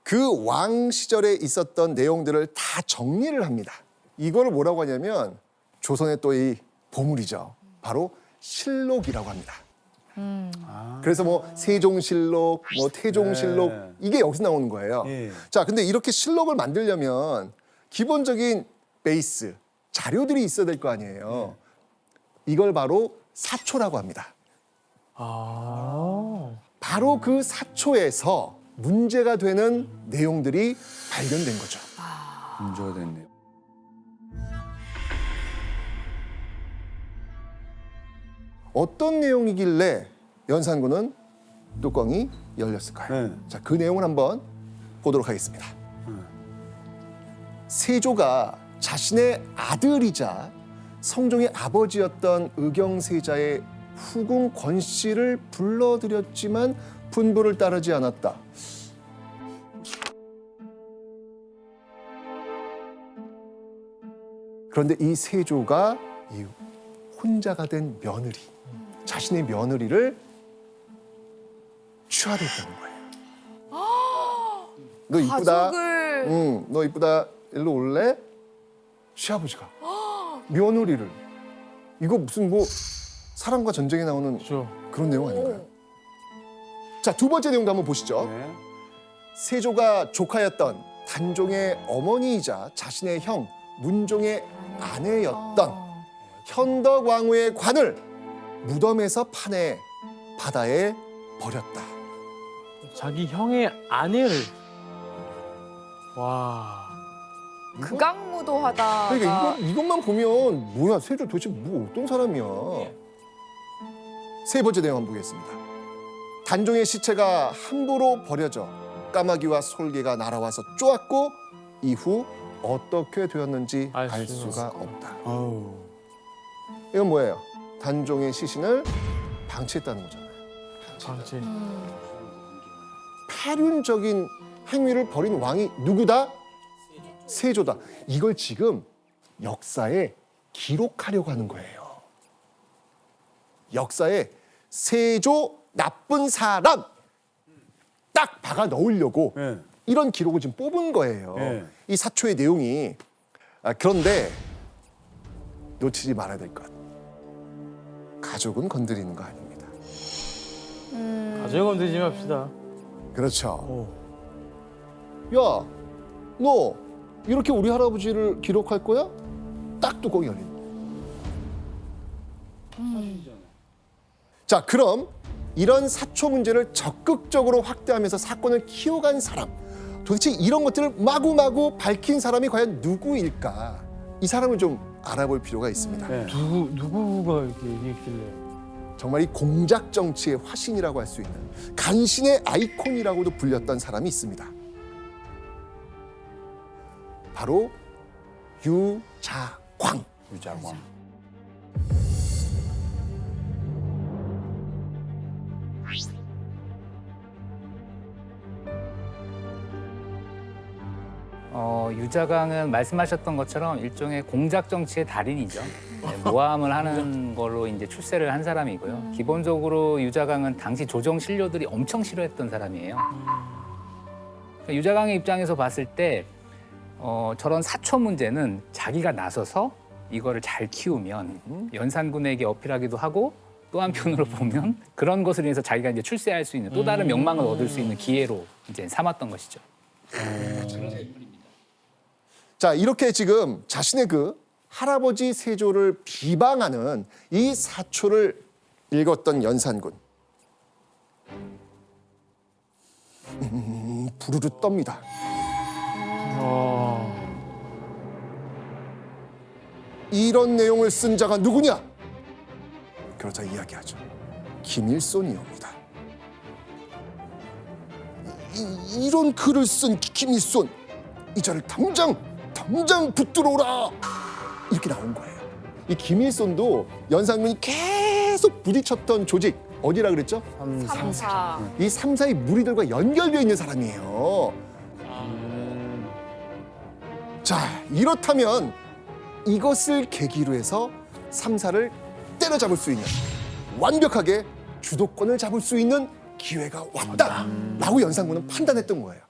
Speaker 1: 그 왕 시절에 있었던 내용들을 다 정리를 합니다. 이걸 뭐라고 하냐면 조선의 또 이 보물이죠. 바로 실록이라고 합니다. 그래서 뭐 세종실록, 뭐 태종실록
Speaker 2: 네.
Speaker 1: 이게 여기서 나오는 거예요.
Speaker 2: 예.
Speaker 1: 자, 근데 이렇게 실록을 만들려면 기본적인 베이스, 자료들이 있어야 될 거 아니에요. 이걸 바로 사초라고 합니다. 바로 그 사초에서 문제가 되는 내용들이 발견된 거죠.
Speaker 2: 문제가 됐네요.
Speaker 1: 어떤 내용이길래 연산군은 뚜껑이 열렸을까요?
Speaker 2: 네.
Speaker 1: 자, 그 내용을 한번 보도록 하겠습니다. 세조가 자신의 아들이자 성종의 아버지였던 의경세자의 후궁 권씨를 불러들였지만 분부를 따르지 않았다. 그런데 이 세조가 이 혼자가 된 며느리, 자신의 며느리를 취하됐다는 거예요. 너 이쁘다.
Speaker 3: 가족을
Speaker 1: 응, 너 이쁘다. 일로 올래? 시아버지가 며느리를. 이거 무슨 뭐 사랑과 전쟁에 나오는
Speaker 8: 그렇죠.
Speaker 1: 그런 내용 아닌가요? 자, 두 번째 내용도 한번 보시죠.
Speaker 2: 네.
Speaker 1: 세조가 조카였던 단종의 어머니이자 자신의 형 문종의 아내였던 현덕왕후의 관을 무덤에서 파내 바다에 버렸다.
Speaker 8: 자기 형의 아내를 와.
Speaker 3: 극악무도하다가
Speaker 1: 그러니까 이것만 보면 뭐야, 세조 도대체 뭐 어떤 사람이야. 세 번째 내용 한번 보겠습니다. 단종의 시체가 함부로 버려져 까마귀와 솔개가 날아와서 쪼았고 이후 어떻게 되었는지
Speaker 8: 알
Speaker 1: 알
Speaker 8: 수가
Speaker 1: 수가 없다.
Speaker 2: 아우.
Speaker 1: 이건 뭐예요? 단종의 시신을 방치했다는 거잖아요.
Speaker 8: 방치.
Speaker 1: 폐륜적인 행위를 벌인 왕이 누구다? 세조다. 이걸 지금 역사에 기록하려고 하는 거예요. 역사에 세조 나쁜 사람 딱 박아 넣으려고
Speaker 2: 네.
Speaker 1: 이런 기록을 지금 뽑은 거예요.
Speaker 2: 네.
Speaker 1: 이 사초의 내용이. 그런데 놓치지 말아야 될 것. 가족은 건드리는 거 아닙니다.
Speaker 8: 가족 건드리지 맙시다.
Speaker 1: 그렇죠. 야, 너 이렇게 우리 할아버지를 기록할 거야? 딱 뚜껑이 열린. 자, 그럼 이런 사초 문제를 적극적으로 확대하면서 사건을 키워간 사람, 도대체 이런 것들을 마구마구 밝힌 사람이 과연 누구일까? 이 사람을 좀 알아볼 필요가 있습니다.
Speaker 2: 네.
Speaker 8: 누구가 이렇게 얘기했길래?
Speaker 1: 정말 이 공작 정치의 화신이라고 할 수 있는 간신의 아이콘이라고도 불렸던 사람이 있습니다. 바로 유자광.
Speaker 2: 유자광.
Speaker 7: 유자광은 말씀하셨던 것처럼 일종의 공작 정치의 달인이죠. 네, 모함을 하는 걸로 이제 출세를 한 사람이고요. 기본적으로 유자광은 당시 조정 신료들이 엄청 싫어했던 사람이에요. 유자광의 입장에서 봤을 때 저런 사초 문제는 자기가 나서서 이거를 잘 키우면 연산군에게 어필하기도 하고 또 한편으로 보면 그런 것을 인해서 자기가 이제 출세할 수 있는 또 다른 명망을 얻을 수 있는 기회로 이제 삼았던 것이죠.
Speaker 1: 자, 이렇게 지금 자신의 그 할아버지 세조를 비방하는 이 사초를 읽었던 연산군. 부르르 떱니다. 이런 내용을 쓴 자가 누구냐? 그러자 이야기하죠. 김일손이옵니다. 이런 글을 쓴 김일손, 이 자를 당장 붙들어 오라, 이렇게 나온 거예요. 이 김일손도 연산군이 계속 부딪혔던 조직 어디라 그랬죠?
Speaker 3: 삼사.
Speaker 1: 이 삼사의 무리들과 연결되어 있는 사람이에요. 자, 이렇다면 이것을 계기로 해서 삼사를 때려잡을 수 있는, 완벽하게 주도권을 잡을 수 있는 기회가 왔다라고 연산군은 판단했던 거예요.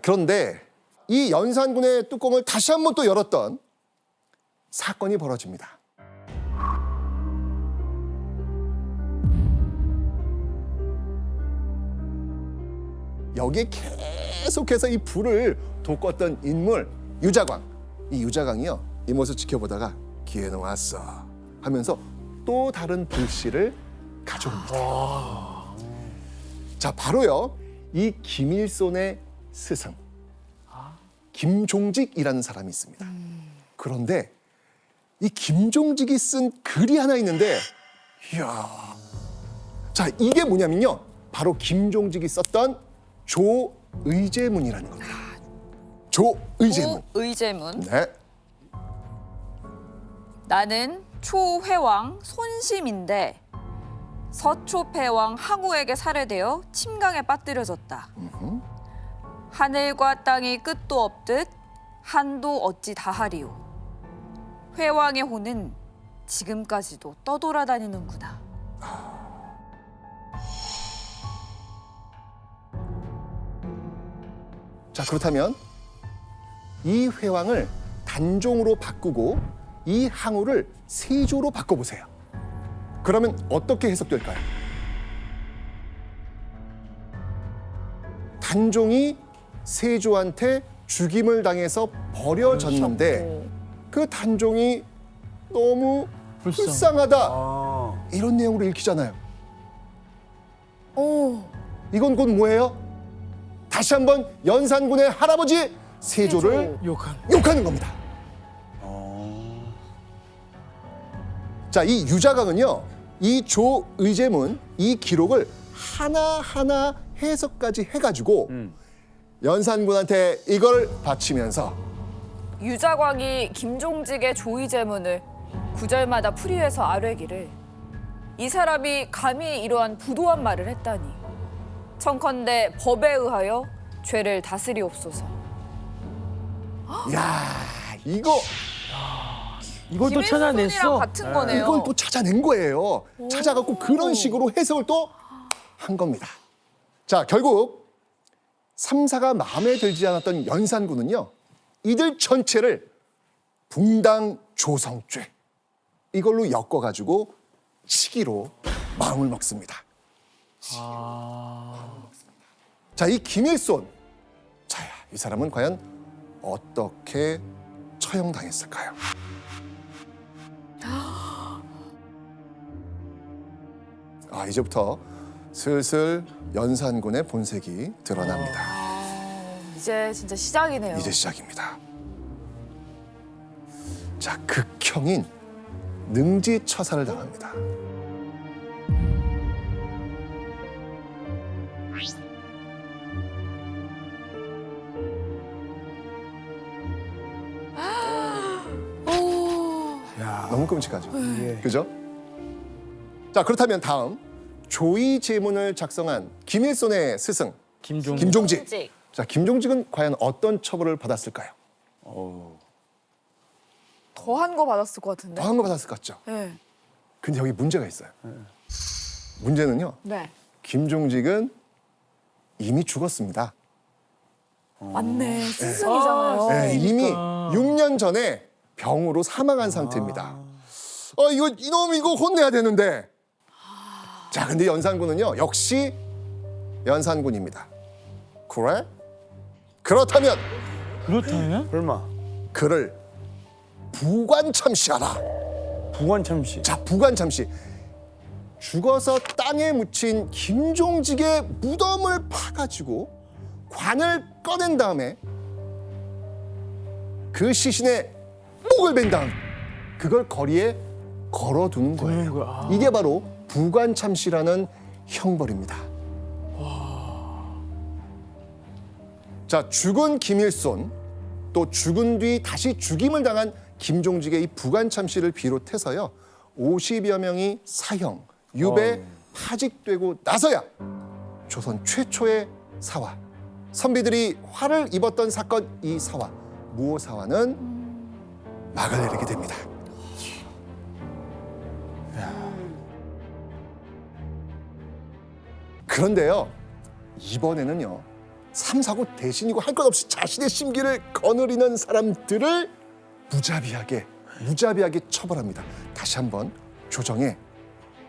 Speaker 1: 그런데 이 연산군의 뚜껑을 다시 한번 또 열었던 사건이 벌어집니다. 여기에 계속해서 이 불을 돋궜던 인물 유자광. 이 유자광이요, 이 모습 지켜보다가 기회는 왔어 하면서 또 다른 불씨를 가져옵니다. 자, 바로요, 이 김일손의 스승 김종직이라는 사람이 있습니다. 그런데 이 김종직이 쓴 글이 하나 있는데, 이야, 자, 이게 뭐냐면요, 바로 김종직이 썼던 조의제문이라는 겁니다. 조의제문.
Speaker 3: 의제문.
Speaker 1: 네.
Speaker 3: 나는 초회왕 손심인데 서초패왕 항우에게 살해되어 침강에 빠뜨려졌다. 하늘과 땅이 끝도 없듯 한도 어찌 다하리오. 회왕의 호는 지금까지도 떠돌아다니는구나.
Speaker 1: 자, 그렇다면 이 회왕을 단종으로 바꾸고 이 항우를 세조로 바꿔보세요. 그러면 어떻게 해석될까요? 단종이 세조한테 죽임을 당해서 버려졌는데 그 단종이 너무 불쌍하다, 이런 내용으로 읽히잖아요.
Speaker 3: 오.
Speaker 1: 이건 곧 뭐예요? 다시 한번 연산군의 할아버지 세조를 욕하는 겁니다. 자, 이 유자광은요, 이 조의제문, 이 기록을 하나하나 해석까지 해가지고 연산군한테 이걸 바치면서
Speaker 3: 유자광이 김종직의 조의제문을 구절마다 풀이해서 아뢰기를, 이 사람이 감히 이러한 부도한 말을 했다니 청컨대 법에 의하여 죄를 다스리옵소서.
Speaker 1: 야,
Speaker 4: 이걸 또
Speaker 3: 김일손이랑
Speaker 4: 찾아냈어.
Speaker 3: 같은 거네요.
Speaker 1: 이걸 또 찾아낸 거예요. 찾아갖고 그런 식으로 해석을 또 한 겁니다. 자, 결국 삼사가 마음에 들지 않았던 연산군은요, 이들 전체를 붕당조성죄, 이걸로 엮어가지고 치기로 마음을 먹습니다. 자, 이 김일손, 자, 이 사람은 과연 어떻게 처형당했을까요? 아, 이제부터 슬슬 연산군의 본색이 드러납니다.
Speaker 3: 이제 진짜 시작이네요.
Speaker 1: 이제 시작입니다. 자, 극형인 능지처사를 당합니다. 너무 끔찍하죠. 그죠? 자, 그렇다면 다음 조의제문을 작성한 김일손의 스승 김종직. 자, 김종직은 과연 어떤 처벌을 받았을까요?
Speaker 3: 더한 거 받았을 것 같은데.
Speaker 1: 더한 거 받았을 것 같죠?
Speaker 3: 네.
Speaker 1: 근데 여기 문제가 있어요. 문제는요,
Speaker 3: 네.
Speaker 1: 김종직은 이미 죽었습니다.
Speaker 3: 맞네. 스승이잖아요.
Speaker 1: 네, 이미 6년 전에 병으로 사망한 상태입니다. 이놈 이거 혼내야 되는데. 자, 근데 연산군은요, 역시 연산군입니다. 그래? 그렇다면
Speaker 2: 설마
Speaker 1: 그를 부관참시하라.
Speaker 2: 부관참시.
Speaker 1: 자, 부관참시. 죽어서 땅에 묻힌 김종직의 무덤을 파가지고 관을 꺼낸 다음에 그 시신의 목을 벤 다음 그걸 거리에 걸어두는 거예요. 이게 바로 부관참시라는 형벌입니다. 자, 죽은 김일손, 또 죽은 뒤 다시 죽임을 당한 김종직의 이 부관참시를 비롯해서요, 50여 명이 사형, 유배, 파직되고 나서야 조선 최초의 사화, 선비들이 화를 입었던 사건, 이 사화, 무오사화는 막을 내리게 됩니다. 그런데요, 이번에는요, 삼사고 대신이고 할 것 없이 자신의 심기를 거느리는 사람들을 무자비하게 처벌합니다. 다시 한번 조정에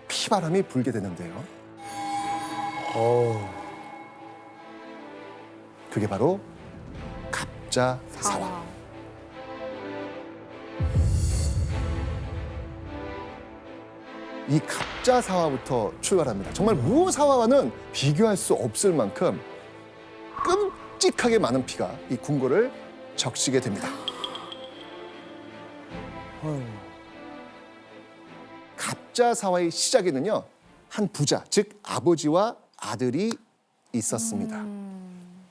Speaker 1: 피바람이 불게 되는데요. 그게 바로 갑자사화. 이 갑자사화부터 출발합니다. 정말 무사화와는 비교할 수 없을 만큼 끔찍하게 많은 피가 이 궁궐을 적시게 됩니다. 갑자사화의 시작에는요, 한 부자, 즉 아버지와 아들이 있었습니다.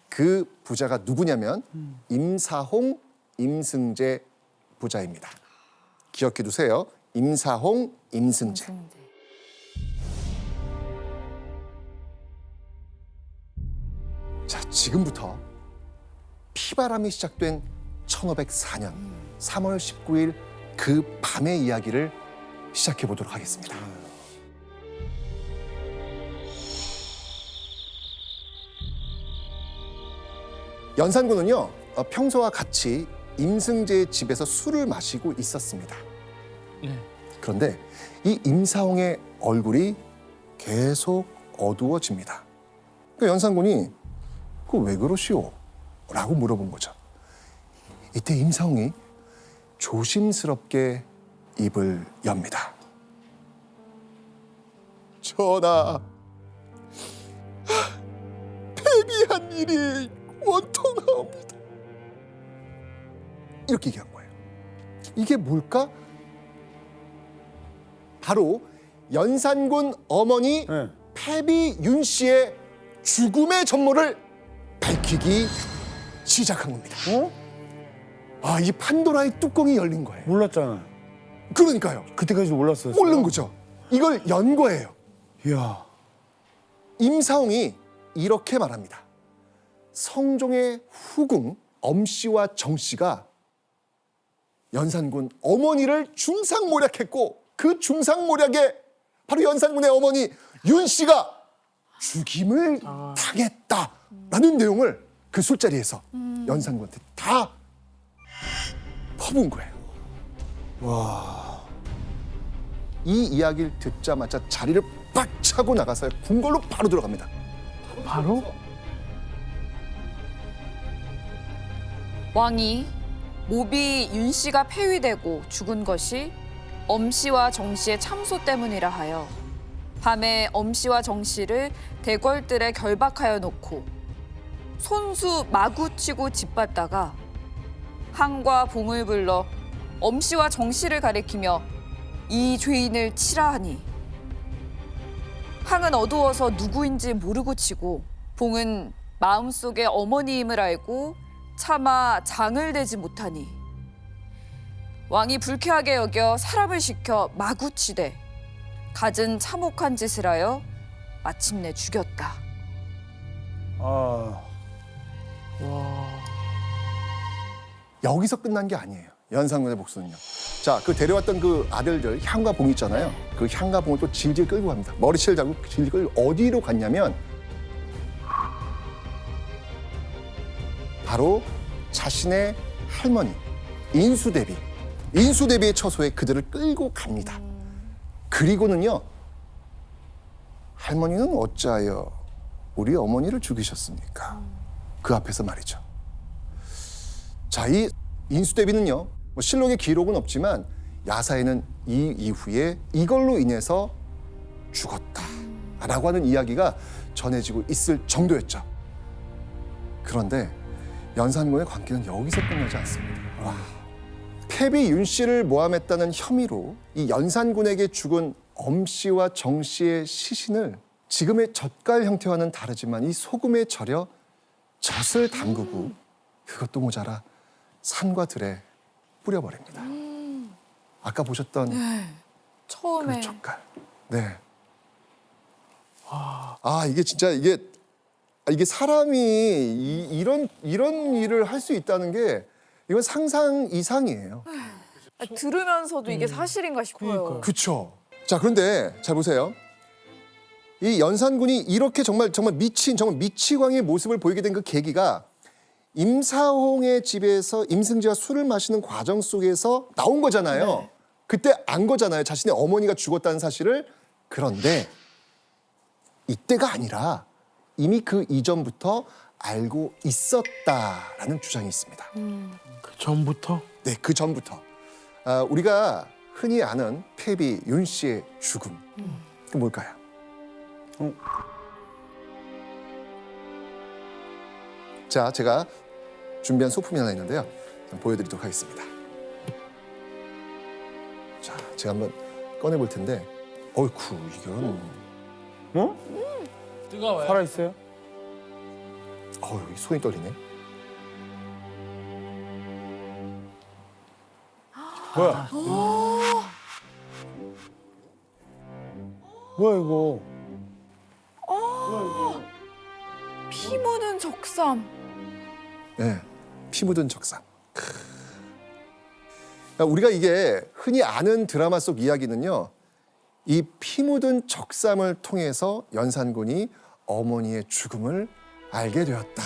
Speaker 1: 그 부자가 누구냐면 임사홍, 임승재 부자입니다. 기억해 두세요. 임사홍, 임승재. 자, 지금부터 피바람이 시작된 1504년 3월 19일 그 밤의 이야기를 시작해 보도록 하겠습니다. 연산군은요, 평소와 같이 임승재의 집에서 술을 마시고 있었습니다. 그런데 이 임사홍의 얼굴이 계속 어두워집니다. 그러니까 연산군이 "그 왜 그러시오?" 라고 물어본 거죠. 이때 임사홍이 조심스럽게 입을 엽니다. "전하, 패비한 일이 원통하옵니다." 이렇게 얘기한 거예요. 이게 뭘까? 바로 연산군 어머니 패비윤 씨의 죽음의 전모를 밝히기 시작한 겁니다. 이 판도라의 뚜껑이 열린 거예요.
Speaker 2: 몰랐잖아.
Speaker 1: 그러니까요.
Speaker 2: 그때까지 몰랐었어.
Speaker 1: 모르는 거죠. 이걸 연 거예요.
Speaker 2: 이야.
Speaker 1: 임사홍이 이렇게 말합니다. 성종의 후궁 엄씨와 정씨가 연산군 어머니를 중상모략했고, 그 중상모략에 바로 연산군의 어머니 윤 씨가 죽임을 당했다라는 내용을 그 술자리에서 연산군한테 다 퍼부은 거예요. 와. 이 이야기를 듣자마자 자리를 빡 차고 나가서 궁궐로 바로 들어갑니다.
Speaker 4: 바로?
Speaker 3: 왕이 모비 윤 씨가 폐위되고 죽은 것이 엄 씨와 정 씨의 참소 때문이라 하여 밤에 엄 씨와 정 씨를 대궐들에 결박하여 놓고 손수 마구 치고 짓밟다가 항과 봉을 불러 엄 씨와 정 씨를 가리키며 이 죄인을 치라 하니, 항은 어두워서 누구인지 모르고 치고 봉은 마음속에 어머니임을 알고 차마 장을 대지 못하니 왕이 불쾌하게 여겨 사람을 시켜 마구 치되 갖은 참혹한 짓을 하여 마침내 죽였다.
Speaker 1: 여기서 끝난 게 아니에요. 연산군의 복수는요. 자, 그 데려왔던 그 아들들 향과 봉 있잖아요. 그 향과 봉을 또 질질 끌고 갑니다. 머리채를 잡고 질질 끌고 어디로 갔냐면 바로 자신의 할머니 인수대비의 처소에 그들을 끌고 갑니다. 그리고는요, 할머니는 어찌하여 우리 어머니를 죽이셨습니까? 그 앞에서 말이죠. 자, 이 인수대비는요, 뭐 실록의 기록은 없지만 야사에는 이 이후에 이걸로 인해서 죽었다라고 하는 이야기가 전해지고 있을 정도였죠. 그런데 연산군의 관계는 여기서 끝나지 않습니다. 와. 패비 윤 씨를 모함했다는 혐의로 이 연산군에게 죽은 엄 씨와 정 씨의 시신을 지금의 젓갈 형태와는 다르지만 이 소금에 절여 젖을 담그고 그것도 모자라 산과 들에 뿌려버립니다. 아까 보셨던
Speaker 3: 처음에
Speaker 1: 그 젓갈. 네. 아, 이게 진짜 이게 사람이 이런 일을 할 수 있다는 게 이건 상상 이상이에요.
Speaker 3: 들으면서도 이게 사실인가 싶어요.
Speaker 1: 그렇죠. 자, 그런데 잘 보세요. 이 연산군이 이렇게 정말 미치광이의 모습을 보이게 된 그 계기가 임사홍의 집에서 임승지와 술을 마시는 과정 속에서 나온 거잖아요.
Speaker 3: 네.
Speaker 1: 그때 안 거잖아요. 자신의 어머니가 죽었다는 사실을. 그런데 이때가 아니라 이미 그 이전부터 알고 있었다라는 주장이 있습니다.
Speaker 8: 그 전부터?
Speaker 1: 네, 그 전부터. 우리가 흔히 아는 패비 윤 씨의 죽음. 그 뭘까요? 자, 제가 준비한 소품이 하나 있는데요. 보여드리도록 하겠습니다. 자, 제가 한번 꺼내볼 텐데, 어이쿠, 이건
Speaker 4: 뜨거워요.
Speaker 2: 살아 있어요?
Speaker 1: 손이 떨리네.
Speaker 2: 뭐야? 뭐야 이거?
Speaker 3: 피 묻은 적삼.
Speaker 1: 네, 피 묻은 적삼. 우리가 이게 흔히 아는 드라마 속 이야기는요, 이 피 묻은 적삼을 통해서 연산군이 어머니의 죽음을 알게 되었다.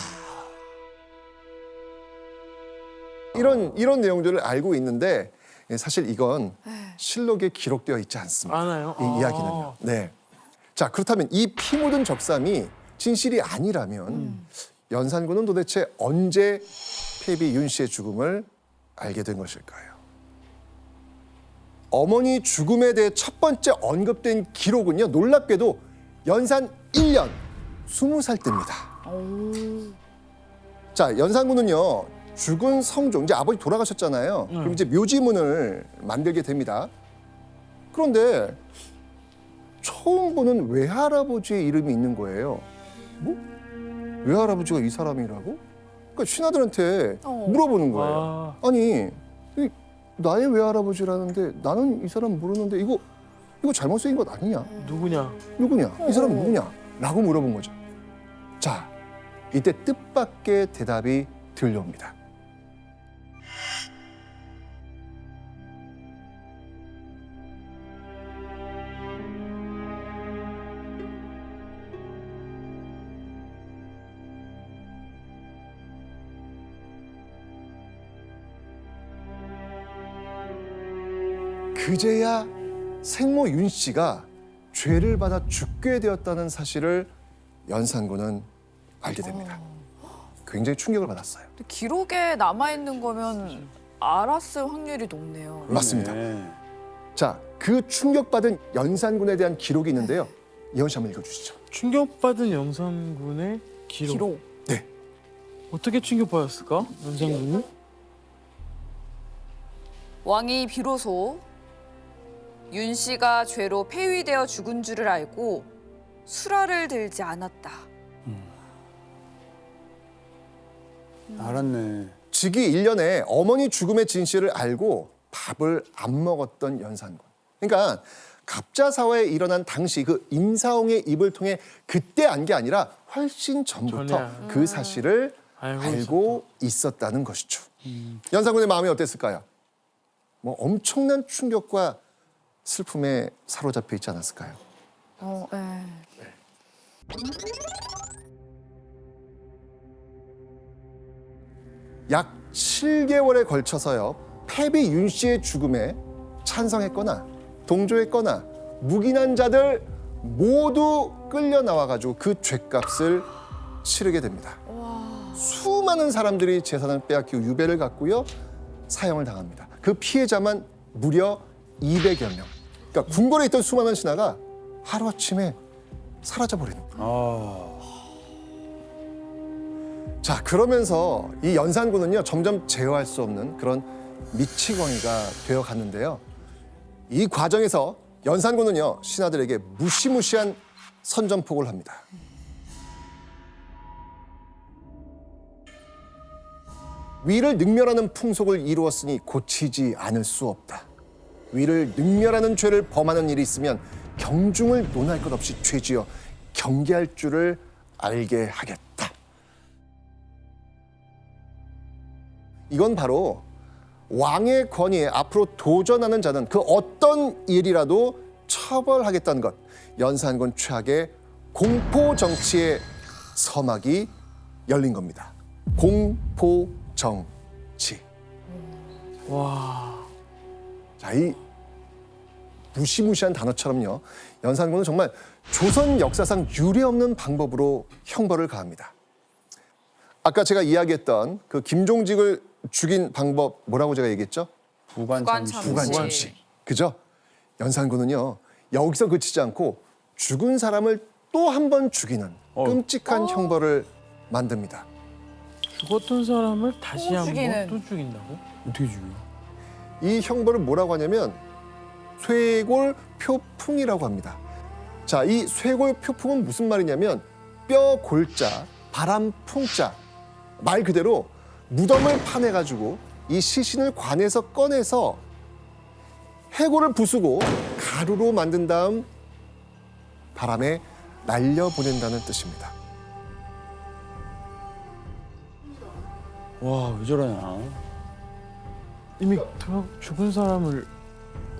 Speaker 1: 이런 내용들을 알고 있는데 사실 이건 실록에 기록되어 있지 않습니다.
Speaker 8: 아나요?
Speaker 1: 이 이야기는요. 네. 자, 그렇다면 이 피 묻은 적삼이 진실이 아니라면 연산군은 도대체 언제 패비 윤 씨의 죽음을 알게 된 것일까요? 어머니 죽음에 대해 첫 번째 언급된 기록은요, 놀랍게도 연산 1년 20살 때입니다. 자, 연산군은요, 죽은 성종, 이제 아버지 돌아가셨잖아요. 그럼 이제 묘지문을 만들게 됩니다. 그런데 처음 보는 외할아버지의 이름이 있는 거예요. 뭐? 외할아버지가 이 사람이라고? 그러니까 신하들한테 물어보는 거예요. 아니, 나의 외할아버지라는데 나는 이 사람 모르는데 이거 잘못 쓰인 것 아니냐?
Speaker 8: 누구냐?
Speaker 1: 이 사람 누구냐? 라고 물어본 거죠. 자, 이때 뜻밖의 대답이 들려옵니다. 그제야 생모 윤 씨가 죄를 받아 죽게 되었다는 사실을 연산군은 알게 됩니다. 굉장히 충격을 받았어요.
Speaker 3: 기록에 남아 있는 거면 알았을 확률이 높네요.
Speaker 1: 맞습니다. 자, 그 충격받은 연산군에 대한 기록이 있는데요. 이현 씨 한번 읽어주시죠.
Speaker 8: 충격받은 연산군의 기록.
Speaker 1: 네.
Speaker 8: 어떻게 충격받았을까? 연산군이?
Speaker 3: 왕이 비로소 윤 씨가 죄로 폐위되어 죽은 줄을 알고 수라를 들지 않았다.
Speaker 2: 알았네.
Speaker 1: 즉위 1년에 어머니 죽음의 진실을 알고 밥을 안 먹었던 연산군. 그러니까 갑자사화에 일어난 당시 그 임사홍의 입을 통해 그때 안 게 아니라 훨씬 전부터
Speaker 8: 전에.
Speaker 1: 그 사실을 알고 있었다는 것이죠. 연산군의 마음이 어땠을까요? 뭐 엄청난 충격과 슬픔에 사로잡혀 있지 않았을까요? 약 7개월에 걸쳐서요. 패비 윤 씨의 죽음에 찬성했거나 동조했거나 묵인한 자들 모두 끌려 나와가지고 그 죄값을 치르게 됩니다. 수많은 사람들이 재산을 빼앗기고 유배를 갔고요. 사형을 당합니다. 그 피해자만 무려 200여 명. 그러니까 궁궐에 있던 수많은 신하가 하루아침에 사라져버리는 거예요. 자, 그러면서 이 연산군은요, 점점 제어할 수 없는 그런 미치광이가 되어 갔는데요. 이 과정에서 연산군은요, 신하들에게 무시무시한 선전포고를 합니다. 위를 능멸하는 풍속을 이루었으니 고치지 않을 수 없다. 위를 능멸하는 죄를 범하는 일이 있으면 경중을 논할 것 없이 죄지어 경계할 줄을 알게 하겠다. 이건 바로 왕의 권위에 앞으로 도전하는 자는 그 어떤 일이라도 처벌하겠다는 것. 연산군 최악의 공포 정치의 서막이 열린 겁니다. 공포 정치.
Speaker 8: 와.
Speaker 1: 자, 이 무시무시한 단어처럼요. 연산군은 정말 조선 역사상 유례없는 방법으로 형벌을 가합니다. 아까 제가 이야기했던 그 김종직을 죽인 방법 뭐라고 제가 얘기했죠?
Speaker 3: 부관참시.
Speaker 1: 부관참시. 그죠? 연산군은요. 여기서 그치지 않고 죽은 사람을 또 한 번 죽이는 끔찍한 형벌을 만듭니다.
Speaker 8: 죽었던 사람을 다시
Speaker 3: 또
Speaker 8: 한
Speaker 3: 죽이는.
Speaker 8: 번 또 죽인다고?
Speaker 2: 어떻게 죽여?
Speaker 1: 이 형벌을 뭐라고 하냐면 쇄골표풍이라고 합니다. 자, 이 쇄골표풍은 무슨 말이냐면 뼈 골자, 바람 풍자. 말 그대로 무덤을 파내가지고 이 시신을 관에서 꺼내서 해골을 부수고 가루로 만든 다음 바람에 날려보낸다는 뜻입니다.
Speaker 2: 와, 왜 저러냐?
Speaker 8: 이미 죽은 사람을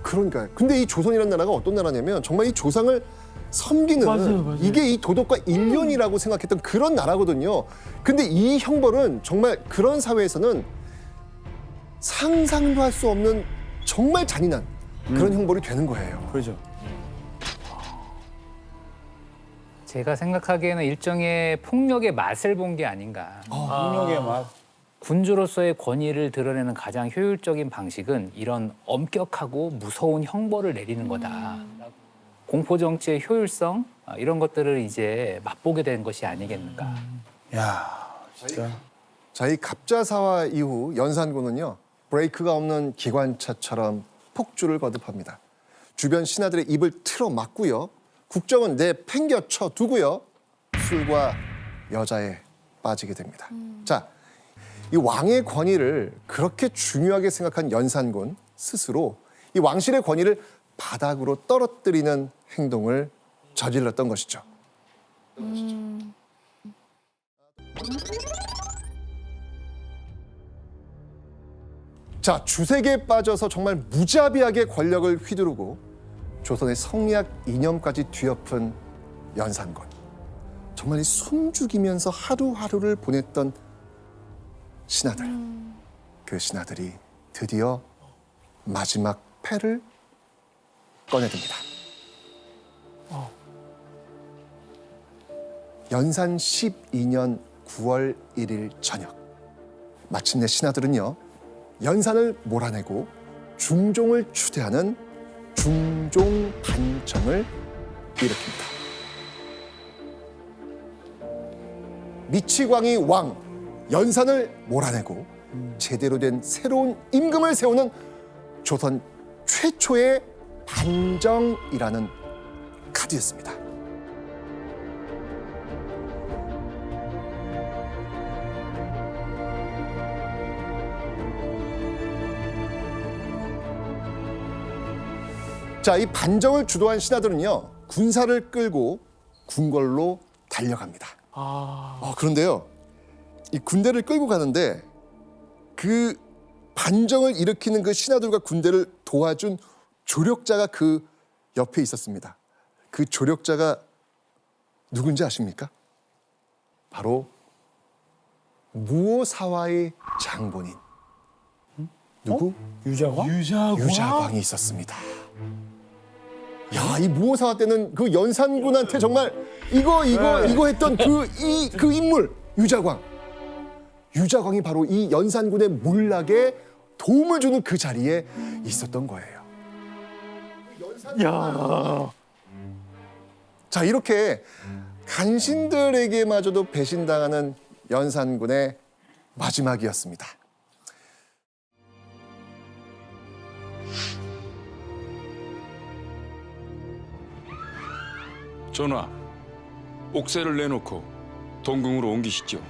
Speaker 1: 그러니까요. 근데 이 조선이라는 나라가 어떤 나라냐면 정말 이 조상을 섬기는
Speaker 8: 맞아요.
Speaker 1: 이게 이 도덕과 일륜이라고 생각했던 그런 나라거든요. 근데 이 형벌은 정말 그런 사회에서는 상상도 할 수 없는 정말 잔인한 그런 형벌이 되는 거예요.
Speaker 2: 그렇죠.
Speaker 7: 제가 생각하기에는 일종의 폭력의 맛을 본 게 아닌가.
Speaker 2: 폭력의 맛.
Speaker 7: 군주로서의 권위를 드러내는 가장 효율적인 방식은 이런 엄격하고 무서운 형벌을 내리는 거다. 공포 정치의 효율성 이런 것들을 이제 맛보게 된 것이 아니겠는가.
Speaker 2: 야, 진짜.
Speaker 1: 자, 이 갑자사화 이후 연산군은요. 브레이크가 없는 기관차처럼 폭주를 거듭합니다. 주변 신하들의 입을 틀어 막고요. 국정은 내팽겨쳐 두고요. 술과 여자에 빠지게 됩니다. 자, 이 왕의 권위를 그렇게 중요하게 생각한 연산군 스스로 이 왕실의 권위를 바닥으로 떨어뜨리는 행동을 저질렀던 것이죠. 자, 주색에 빠져서 정말 무자비하게 권력을 휘두르고 조선의 성리학 이념까지 뒤엎은 연산군. 정말 이 숨죽이면서 하루하루를 보냈던 신하들. 그 신하들이 드디어 마지막 패를 꺼내듭니다. 연산 12년 9월 1일 저녁. 마침내 신하들은요. 연산을 몰아내고 중종을 추대하는 중종반정을 일으킵니다. 미치광이 왕 연산을 몰아내고 제대로 된 새로운 임금을 세우는 조선 최초의 반정이라는 카드였습니다. 자, 이 반정을 주도한 신하들은요, 군사를 끌고 궁궐로 달려갑니다. 그런데요, 이 군대를 끌고 가는데 그 반정을 일으키는 그 신하들과 군대를 도와준 조력자가 그 옆에 있었습니다. 그 조력자가 누군지 아십니까? 바로 무오사와의 장본인 누구?
Speaker 4: 유자광?
Speaker 1: 유자광이 있었습니다. 야, 이 무오사와 때는 그 연산군한테 정말 이거 했던 그 인물 유자광. 유자광이 바로 이 연산군의 몰락에 도움을 주는 그 자리에 있었던 거예요.
Speaker 4: 야.
Speaker 1: 자, 이렇게 간신들에게마저도 배신당하는 연산군의 마지막이었습니다.
Speaker 9: 전하, 옥새를 내놓고 동궁으로 옮기시죠.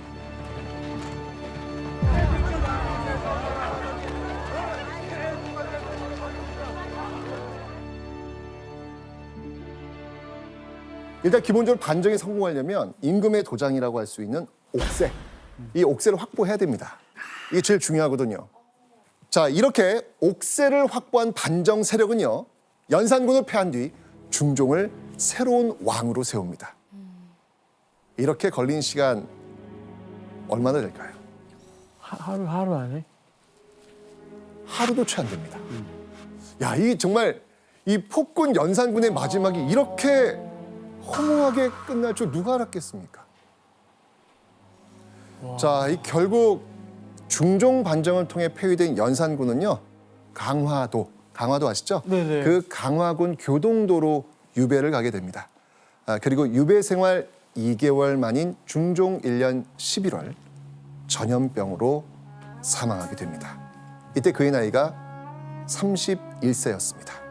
Speaker 1: 일단 기본적으로 반정에 성공하려면 임금의 도장이라고 할 수 있는 옥새, 이 옥새를 확보해야 됩니다. 이게 제일 중요하거든요. 자, 이렇게 옥새를 확보한 반정 세력은요, 연산군을 패한 뒤 중종을 새로운 왕으로 세웁니다. 이렇게 걸린 시간 얼마나 될까요?
Speaker 4: 하루 안에?
Speaker 1: 하루도 채 안 됩니다. 야, 이 정말 이 폭군 연산군의 마지막이 이렇게 허무하게 끝날 줄 누가 알았겠습니까? 자, 이 결국 중종 반정을 통해 폐위된 연산군은요, 강화도 아시죠?
Speaker 4: 네네.
Speaker 1: 그 강화군 교동도로 유배를 가게 됩니다. 그리고 유배 생활 2개월 만인 중종 1년 11월 전염병으로 사망하게 됩니다. 이때 그의 나이가 31세였습니다.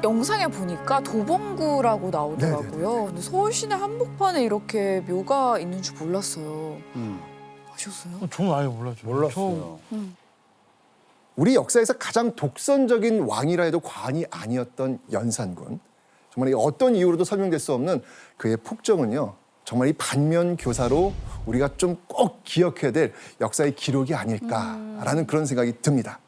Speaker 3: 영상에 보니까 도봉구라고 나오더라고요.
Speaker 1: 네네네.
Speaker 3: 근데 서울 시내 한복판에 이렇게 묘가 있는 줄 몰랐어요. 아셨어요?
Speaker 4: 저는 아예 몰랐죠.
Speaker 2: 몰랐어요.
Speaker 1: 우리 역사에서 가장 독선적인 왕이라 해도 과언이 아니었던 연산군. 정말 이 어떤 이유로도 설명될 수 없는 그의 폭정은요, 정말 이 반면교사로 우리가 좀 꼭 기억해야 될 역사의 기록이 아닐까라는 그런 생각이 듭니다.